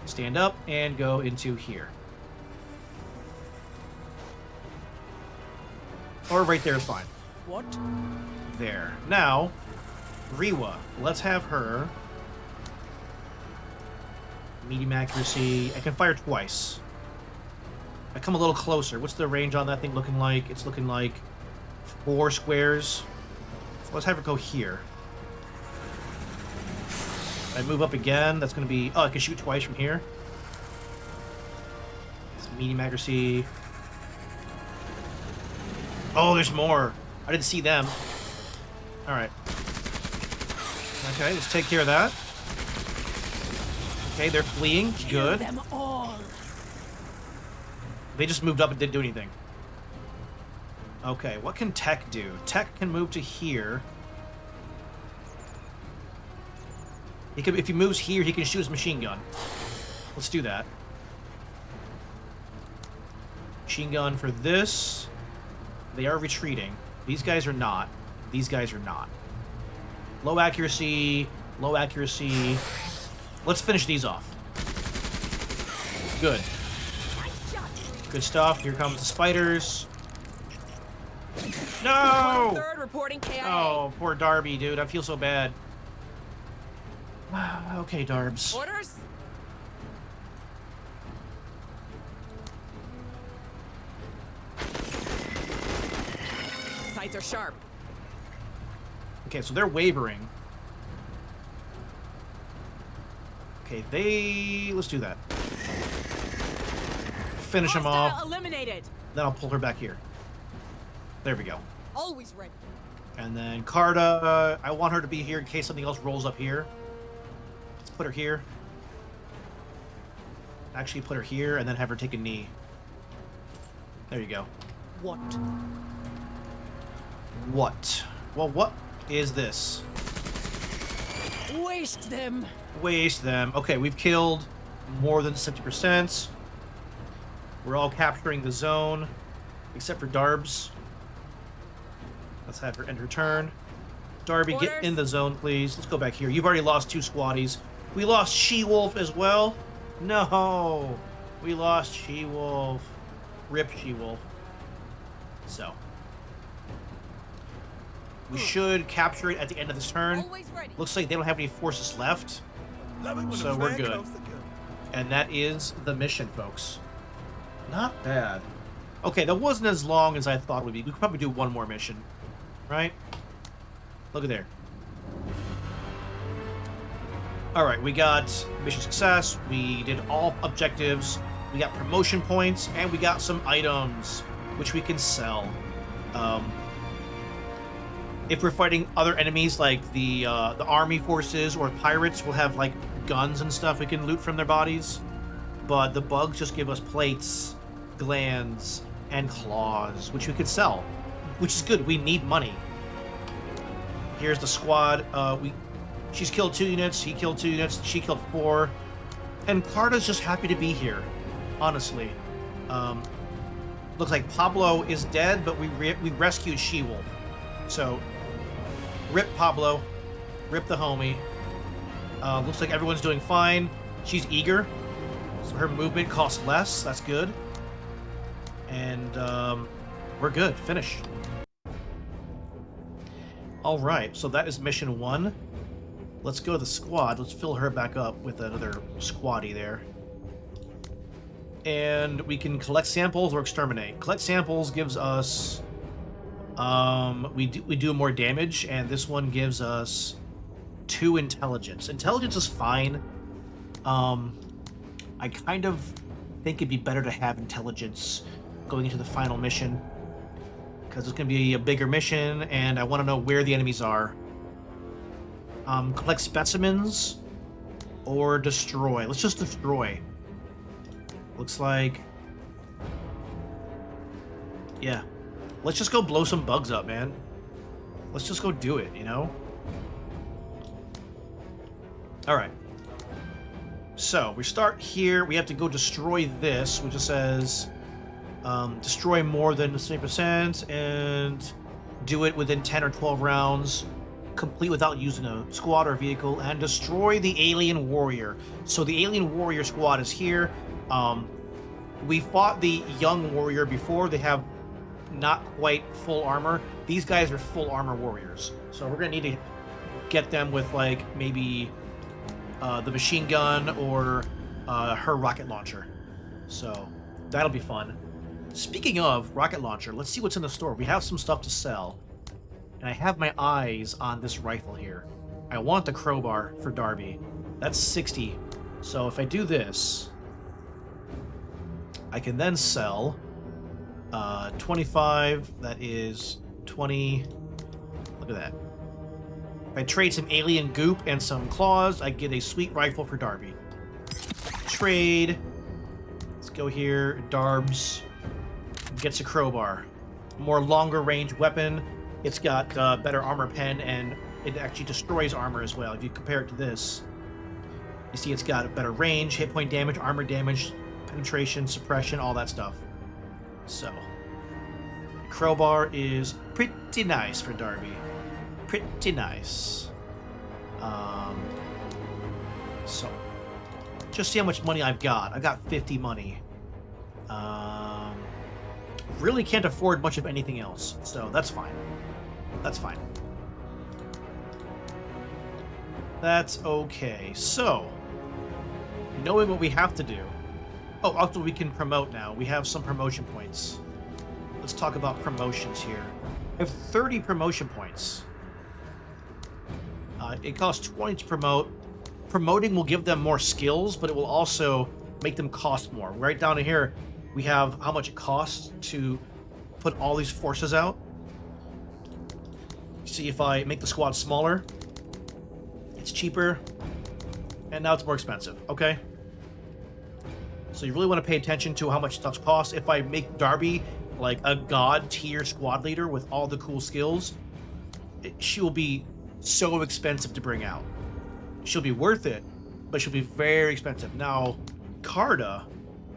Stand up and go into here. Or right there is fine. What? There. Now, Rewa. Let's have her. Medium accuracy. I can fire twice. I come a little closer. What's the range on that thing looking like? It's looking like 4 squares. So let's have her go here. I move up again. That's going to be... Oh, I can shoot twice from here. It's medium accuracy. Oh, there's more. I didn't see them. All right. Okay, let's take care of that. Okay, they're fleeing. Kill Good. them all. They just moved up and didn't do anything. Okay, what can Tech do? Tech can move to here. He could, if he moves here, he can shoot his machine gun. Let's do that. Machine gun for this. They are retreating. These guys are not. These guys are not. Low accuracy. Low accuracy. Let's finish these off. Good. Good stuff. Here comes the spiders. No! 103rd reporting KIA. Oh, poor Darby, dude. I feel so bad. Okay, Darbs. Orders. Sights are sharp. Okay, so they're wavering. Okay, let's do that. Finish them Hostile off. eliminated. Then I'll pull her back here. There we go. Always ready. And then Carta, I want her to be here in case something else rolls up here. Let's put her here. Actually, put her here and then have her take a knee. There you go. What? What? Well, what is this? Waste them. Waste them. Okay, we've killed more than 70%. We're all capturing the zone, except for Darbs. Let's have her end her turn. Darby, get Orders. in the zone, please. Let's go back here. You've already lost 2 squaddies. We lost She-Wolf as well. No, we lost She-Wolf. Rip She-Wolf. So we should capture it at the end of this turn. Always ready. Looks like they don't have any forces left, Love it when so a we're fan good. comes to kill. and that is the mission, folks. Not bad. Okay, that wasn't as long as I thought it would be. We could probably do one more mission, right? Look at there. All right, we got mission success. We did all objectives. We got promotion points, and we got some items, which we can sell. If we're fighting other enemies like the army forces or pirates, we'll have like guns and stuff we can loot from their bodies. But the bugs just give us plates, glands, and claws, which we could sell, which is good. We need money. Here's the squad. She's killed 2 units. He killed 2 units. She killed 4. And Carta's just happy to be here, honestly. Looks like Pablo is dead, but we rescued She-Wolf. So, rip Pablo. Rip the homie. Looks like everyone's doing fine. She's eager. So her movement costs less. That's good. And we're good. Finish. All right. So that is mission 1. Let's go to the squad. Let's fill her back up with another squaddy there. And we can collect samples or exterminate. Collect samples gives us... we do more damage, and this one gives us 2 intelligence. Intelligence is fine. I kind of think it'd be better to have intelligence going into the final mission, because it's going to be a bigger mission, and I want to know where the enemies are. Collect specimens or destroy. Let's just destroy. Looks like... yeah. Let's just go blow some bugs up, man. Let's just go do it, you know? Alright. So, we start here. We have to go destroy this, which just says... destroy more than 3%, and do it within 10 or 12 rounds. Complete without using a squad or vehicle, and destroy the alien warrior. So the alien warrior squad is here. We fought the young warrior before. They have not quite full armor. These guys are full armor warriors. So we're gonna need to get them with like maybe the machine gun or her rocket launcher. So that'll be fun. Speaking of rocket launcher, let's see what's in the store. We have some stuff to sell. And I have my eyes on this rifle here. I want the crowbar for Darby. That's 60. So if I do this, I can then sell 25. That is 20. Look at that. If I trade some alien goop and some claws, I get a sweet rifle for Darby. Trade. Let's go here. Darbs gets a crowbar. More longer range weapon. It's got better armor pen, and it actually destroys armor as well. If you compare it to this, you see it's got a better range, hit point damage, armor damage, penetration, suppression, all that stuff. So, crowbar is pretty nice for Darby. Pretty nice. So, just see how much money I've got. I got 50 money. Really can't afford much of anything else, so that's fine. That's fine. That's okay. So, knowing what we have to do... oh, also we can promote now. We have some promotion points. Let's talk about promotions here. I have 30 promotion points. It costs 20 to promote. Promoting will give them more skills, but it will also make them cost more. Right down to here, we have how much it costs to put all these forces out. See, if I make the squad smaller, it's cheaper, and now it's more expensive. Okay. So you really want to pay attention to how much stuff costs. If I make Darby like a god tier squad leader with all the cool skills, she will be so expensive to bring out. She'll be worth it, but she'll be very expensive. Now, Carta,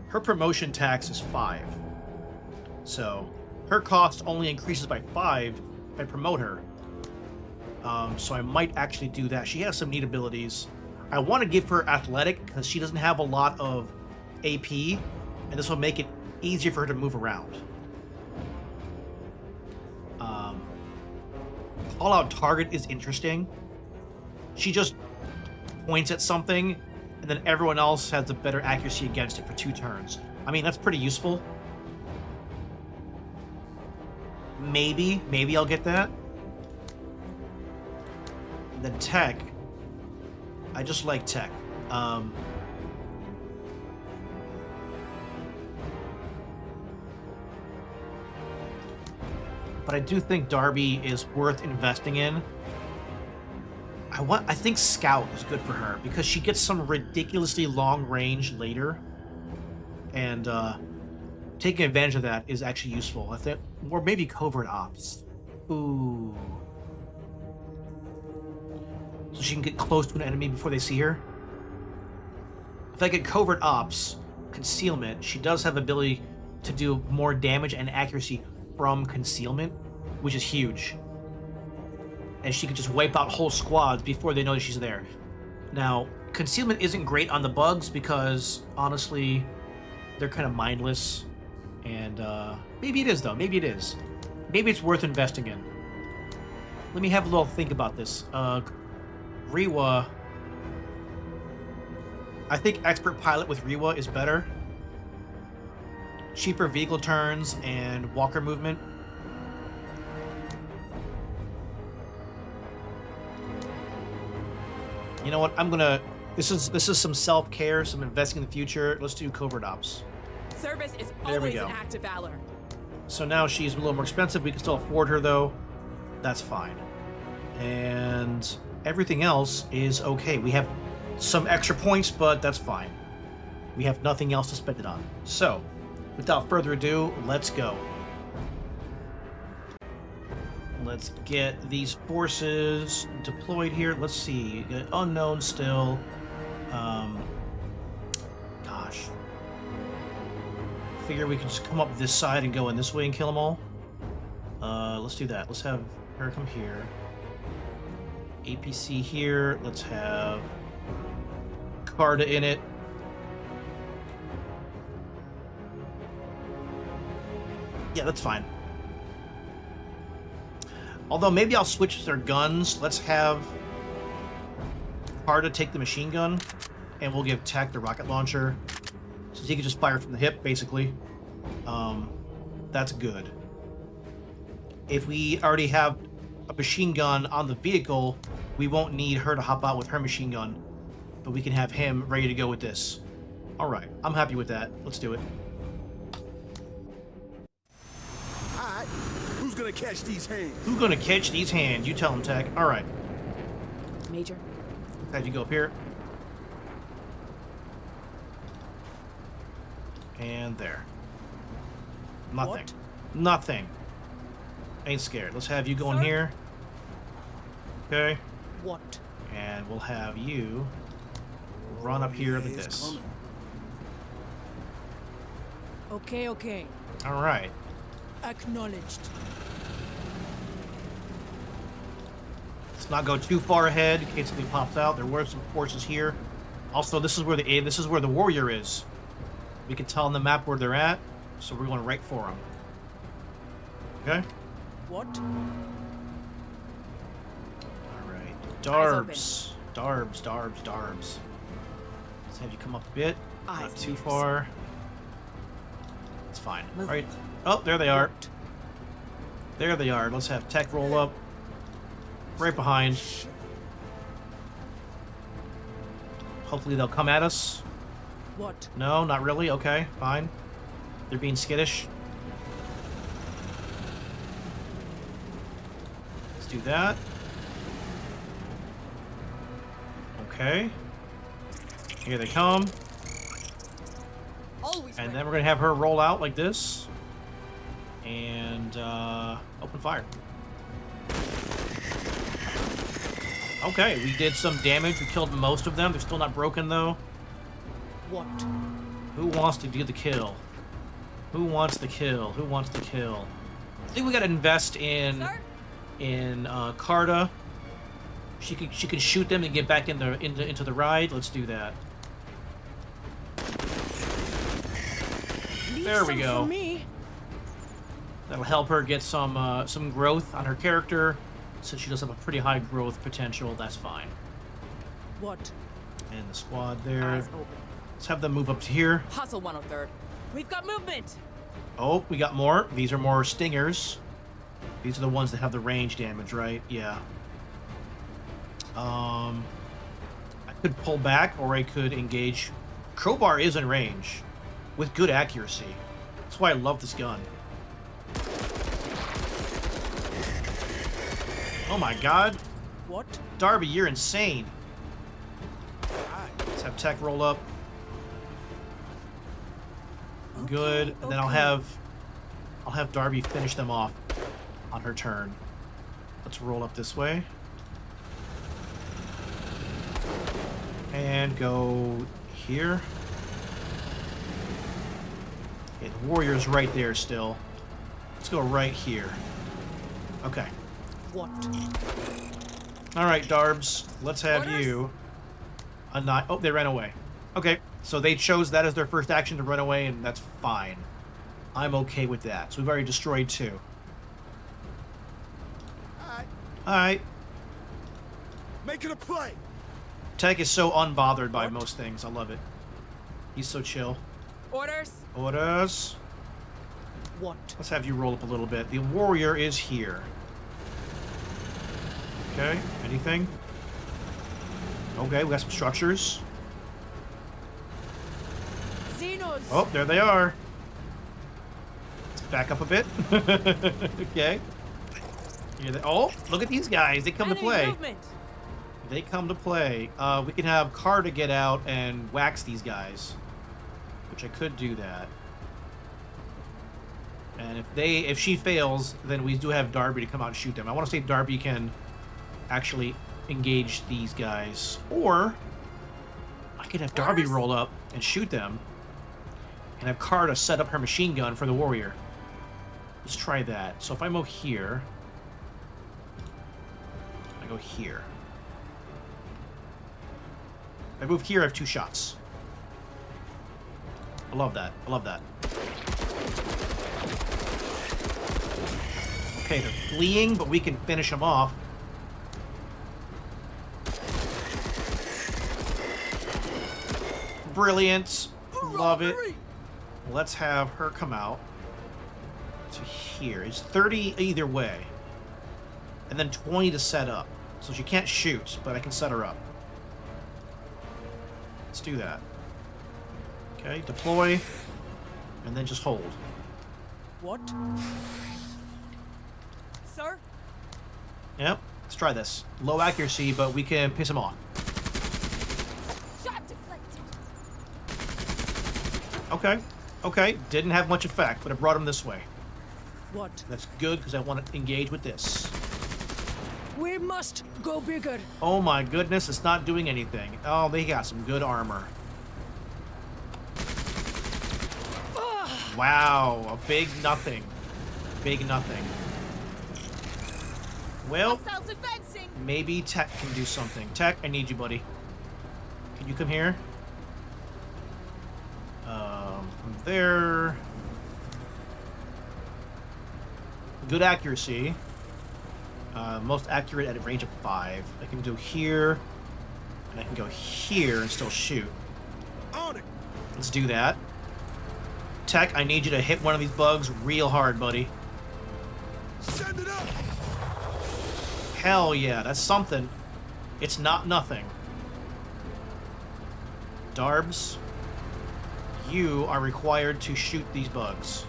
her promotion tax is 5. So her cost only increases by 5 promote her. So I might actually do that. She has some neat abilities. I want to give her athletic because she doesn't have a lot of AP, and this will make it easier for her to move around. Call out target is interesting. She just points at something, and then everyone else has a better accuracy against it for 2 turns. I mean, that's pretty useful. Maybe I'll get that. And then tech. I just like tech. But I do think Darby is worth investing in. I think Scout is good for her because she gets some ridiculously long range later, and taking advantage of that is actually useful. I think, or maybe covert ops. Ooh. So she can get close to an enemy before they see her. If I get covert ops, concealment, she does have ability to do more damage and accuracy from concealment, which is huge. And she can just wipe out whole squads before they know that she's there. Now, concealment isn't great on the bugs because, honestly, they're kind of mindless. And maybe it is, though. Maybe it is. Maybe it's worth investing in. Let me have a little think about this. Rewa. I think expert pilot with Rewa is better. Cheaper vehicle turns and walker movement. You know what? I'm gonna. This is some self-care, some investing in the future. Let's do covert ops. Service is There we always go. an act of valor. So now she's a little more expensive. We can still afford her though. That's fine. And everything else is okay. We have some extra points, but that's fine. We have nothing else to spend it on. So, without further ado, let's go. Let's get these forces deployed here. Let's see. Unknown still. Gosh. Figure we can just come up this side and go in this way and kill them all. Let's do that. Let's have her come here. APC here. Let's have Carta in it. Yeah, that's fine. Although maybe I'll switch their guns. Let's have Carta take the machine gun, and we'll give Tech the rocket launcher, so he can just fire from the hip, basically. That's good. If we already have a machine gun on the vehicle, we won't need her to hop out with her machine gun, but we can have him ready to go with this. All right, I'm happy with that. Let's do it. Alright, who's gonna catch these hands? Who's gonna catch these hands? You tell him, Tech. All right. Major. Have you go up here. And there. Nothing. What? Nothing. Ain't scared. Let's have you go in Sir? here. Okay. What? And we'll have you run up here like It's this. coming. Okay, okay. All right. Acknowledged. Let's not go too far ahead in case something pops out. There were some forces here. Also, this is where the warrior is. We can tell on the map where they're at, so we're going right for them. Okay. What? All right. Eyes Darbs. Let's have you come up a bit. Eyes Not and too ears. far. It's fine. Movement. Right. Oh, there they are. There they are. Let's have Tech roll up. Right behind. Hopefully they'll come at us. What? No, not really. Okay, fine. They're being skittish. Let's do that. Okay. Here they come. Always And ready. then we're going to have her roll out like this. And open fire. Okay, we did some damage. We killed most of them. They're still not broken, though. What? Who wants to do the kill? Who wants the kill? Who wants the kill? I think we got to invest in Sir? in Carta. She can shoot them and get back into the ride. Let's do that. There we go. For me. That'll help her get some growth on her character, since she does have a pretty high growth potential. That's fine. What? And the squad there. Eyes open. Let's have them move up to here. Hustle 103rd. We've got movement. Oh, we got more. These are more stingers. These are the ones that have the range damage, right? Yeah. I could pull back, or I could engage. Crowbar is in range, with good accuracy. That's why I love this gun. Oh my god. What? Darby, you're insane. Let's have Tech roll up. Good. And then I'll have Darby finish them off on her turn. Let's roll up this way. And go here. Okay, the warrior's right there still. Let's go right here. Okay. What? Alright, Darbs. Let's have Orders? you... Oh, they ran away. Okay, so they chose that as their first action to run away, and that's fine. I'm okay with that. So we've already destroyed 2. Alright, Alright. make it a play. Tech is so unbothered by most things. I love it. He's so chill. Orders. Orders. What? Let's have you roll up a little bit. The warrior is here. Okay, anything? Okay, we got some structures. Xenos! Oh, there they are. Let's back up a bit. Okay. Here they, oh, look at these guys. They come to Enemy play. movement. They come to play. We can have Carta get out and wax these guys, which I could do that. And if she fails, then we do have Darby to come out and shoot them. I want to see if Darby can actually engage these guys, or I could have Darby Orders? roll up and shoot them, and have Carta set up her machine gun for the warrior. Let's try that. So if I go here, I go here. If I move here, I have 2 shots. I love that. I love that. Okay, they're fleeing, but we can finish them off. Brilliant. Love it. Let's have her come out to here. It's 30 either way. And then 20 to set up. So she can't shoot, but I can set her up. Let's do that. Okay, deploy. And then just hold. What? Sir. Yep, let's try this. Low accuracy, but we can piss him off. Shot deflected. Okay, okay. Didn't have much effect, but it brought him this way. What? That's good, because I want to engage with this. We must go bigger. Oh my goodness, it's not doing anything. Oh, they got some good armor. Wow, a big nothing. Big nothing. Well, Hostiles advancing. maybe Tech can do something. Tech, I need you, buddy. Can you come here? From there. Good accuracy. Most accurate at a range of 5. I can go here, and I can go here and still shoot. On it. Let's do that. Tech, I need you to hit one of these bugs real hard, buddy. Send it up. Hell yeah, that's something. It's not nothing. Darbs, you are required to shoot these bugs.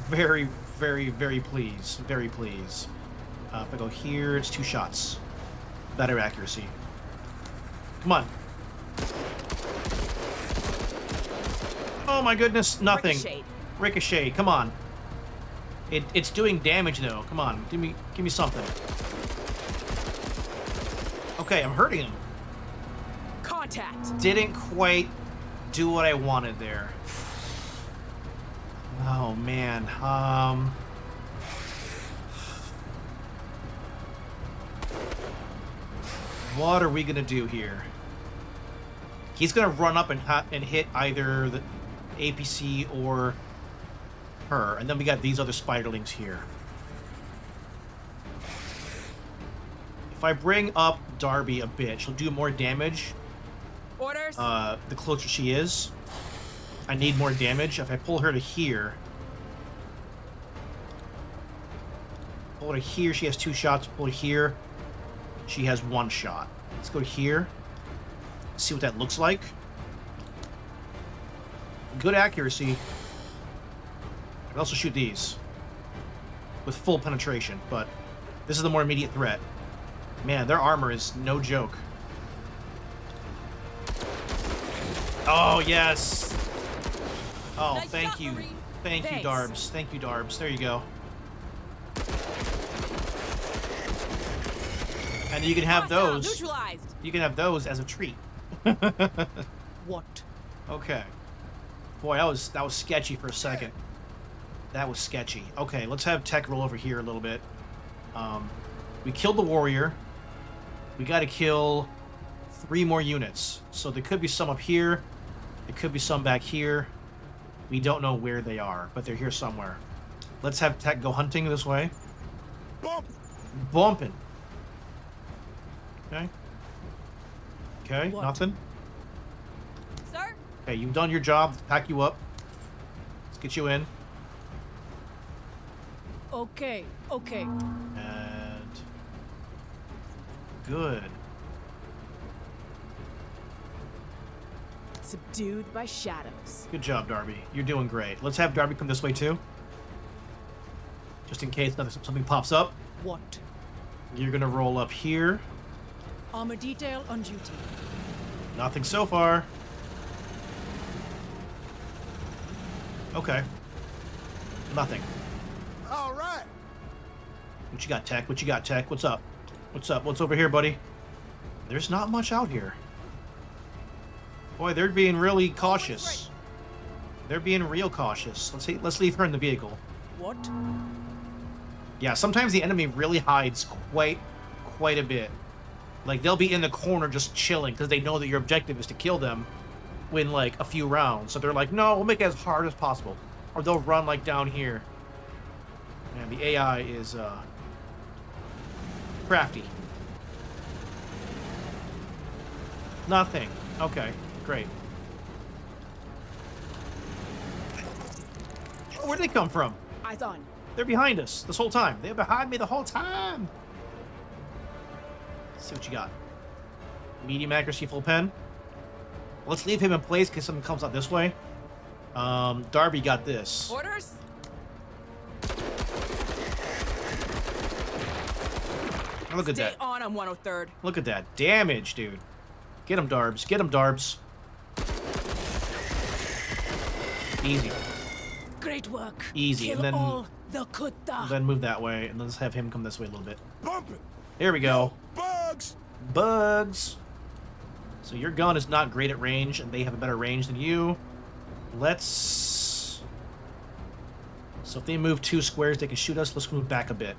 Very, very, very please. Very please. If I go here, it's 2 shots. Better accuracy. Come on. Oh my goodness, nothing. Ricochet. Ricochet, come on. It's doing damage though. Come on, give me something. Okay, I'm hurting him. Contact. Didn't quite do what I wanted there. Oh man. What are we gonna do here? He's gonna run up and hit either the APC or her, and then we got these other spiderlings here. If I bring up Darby a bit, she'll do more damage. Orders. The closer she is. I need more damage. If I pull her to here, pull her to here, she has 2 shots. Pull her here, she has 1 shot. Let's go to here. See what that looks like. Good accuracy. I can also shoot these with full penetration, but this is the more immediate threat. Man, their armor is no joke. Oh, yes. Oh, Nice thank shot, you. Marine. Thank you, Thanks. Darbs. Thank you, Darbs. There you go. And you can have Hostile those. neutralized. You can have those as a treat. What? Okay. Boy, that was sketchy for a second. That was sketchy. Okay, let's have Tech roll over here a little bit. We killed the warrior. We got to kill 3 more units. So there could be some up here. There could be some back here. We don't know where they are, but they're here somewhere. Let's have Tech go hunting this way. Bump! Bumping. Okay. Okay, What? nothing. Sir. Okay, you've done your job. Let's pack you up. Let's get you in. Okay, okay. And... good. Subdued by shadows. Good job, Darby. You're doing great. Let's have Darby come this way, too. Just in case something pops up. What? You're going to roll up here. Armor detail on duty. Nothing so far. Okay. Nothing. All right. What you got, Tech? What you got, Tech? What's up? What's up? What's over here, buddy? There's not much out here. Boy, they're being really cautious. They're being real cautious. Let's leave her in the vehicle. What? Yeah, sometimes the enemy really hides quite a bit. Like, they'll be in the corner just chilling because they know that your objective is to kill them win, like, a few rounds. So they're like, no, we'll make it as hard as possible. Or they'll run, like, down here. Man, the AI is, crafty. Nothing. Okay, great. Oh, where'd they come from? Eyes on. They're behind us this whole time. They're behind me the whole time. Let's see what you got. Medium accuracy, full pen. Let's leave him in place in case something comes out this way. Darby got this. Orders. Look at Stay that. on 103rd. Look at that damage, dude. Get him, Darbs. Get him, Darbs. Easy. Great work. Easy, Kill and then- all the Kutta. Then move that way, and let's have him come this way a little bit. Bumping. There we go. Bugs. Bugs. So your gun is not great at range, and they have a better range than you. Let's... So if they move 2 squares, they can shoot us. Let's move back a bit.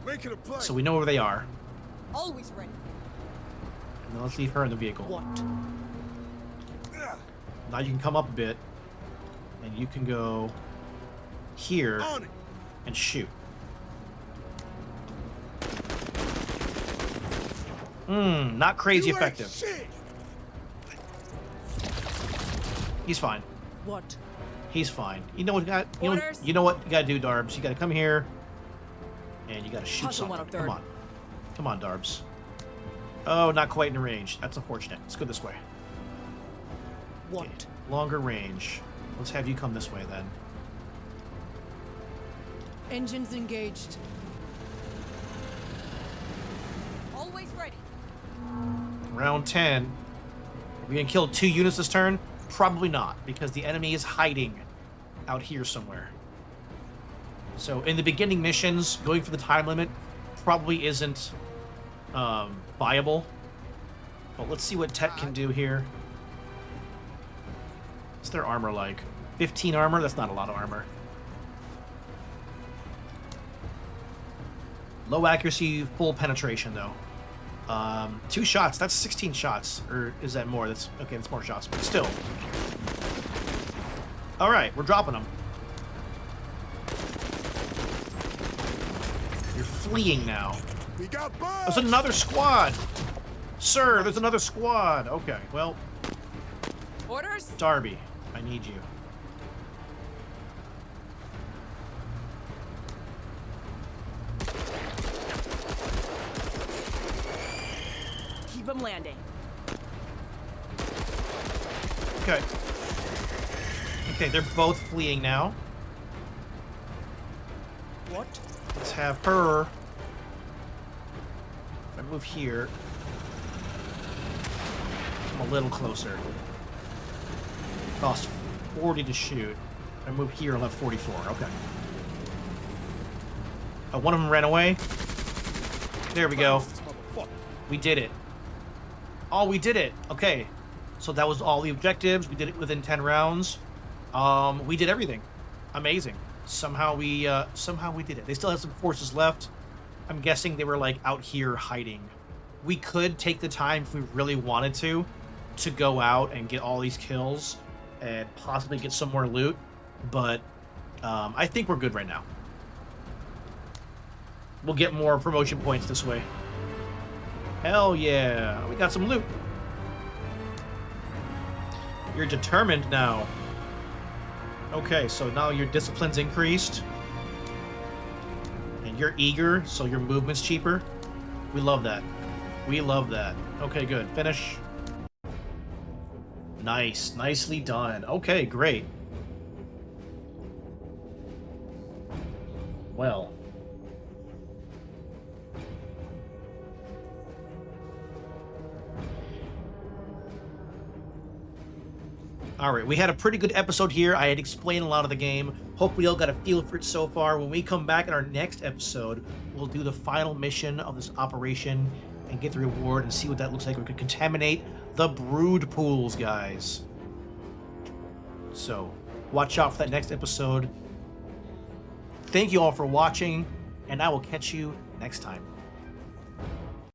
Making a play. So we know where they are. Always ready. And then let's leave her in the vehicle. What? Now you can come up a bit, and you can go here On it. and shoot. Not crazy You ain't effective. shit. He's fine. What? He's fine. You know what Orders. you know what you gotta do, Darbs. You gotta come here, and you gotta shoot Hustle something. 103rd. Come on. Come on, Darbs. Oh, not quite in range. That's unfortunate. Let's go this way. What? Okay. Longer range. Let's have you come this way then. Engines engaged. Always ready. Round 10. Are we gonna kill 2 units this turn? Probably not, because the enemy is hiding out here somewhere. So in the beginning missions, going for the time limit probably isn't viable. But let's see what Tech can do here. What's their armor like? 15 armor? That's not a lot of armor. Low accuracy, full penetration though. 2 shots. That's 16 shots. Or is that more? That's okay. That's more shots, but still. All right, we're dropping them. You're fleeing now. We got bugs. There's another squad. Sir, there's another squad. Okay, well, Orders? Darby, I need you. Keep them landing. Okay. Okay, they're both fleeing now. What? Let's have her. If I move here, come a little closer. Cost 40 to shoot. If I move here, I'll have 44. Okay. One of them ran away. There we go. We did it. Oh, we did it. Okay. So that was all the objectives. We did it within 10 rounds. We did everything. Amazing. Somehow we did it. They still have some forces left. I'm guessing they were like out here hiding. We could take the time if we really wanted to go out and get all these kills and possibly get some more loot, but I think we're good right now. We'll get more promotion points this way. Hell yeah, we got some loot. You're determined now. Okay, so now your discipline's increased. And you're eager, so your movement's cheaper. We love that. We love that. Okay, good. Finish. Nice. Nicely done. Okay, great. Well. Alright, we had a pretty good episode here. I had explained a lot of the game. Hopefully y'all got a feel for it so far. When we come back in our next episode, we'll do the final mission of this operation and get the reward and see what that looks like. We could contaminate the brood pools, guys. So, watch out for that next episode. Thank you all for watching, and I will catch you next time.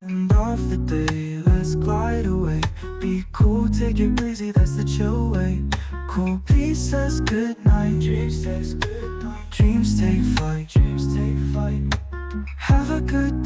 End of the day, let's glide away. Be cool, take it breezy, that's the chill way. Cool peace says good night. Dreams says good night. Dreams take flight. Dreams take flight. Have a good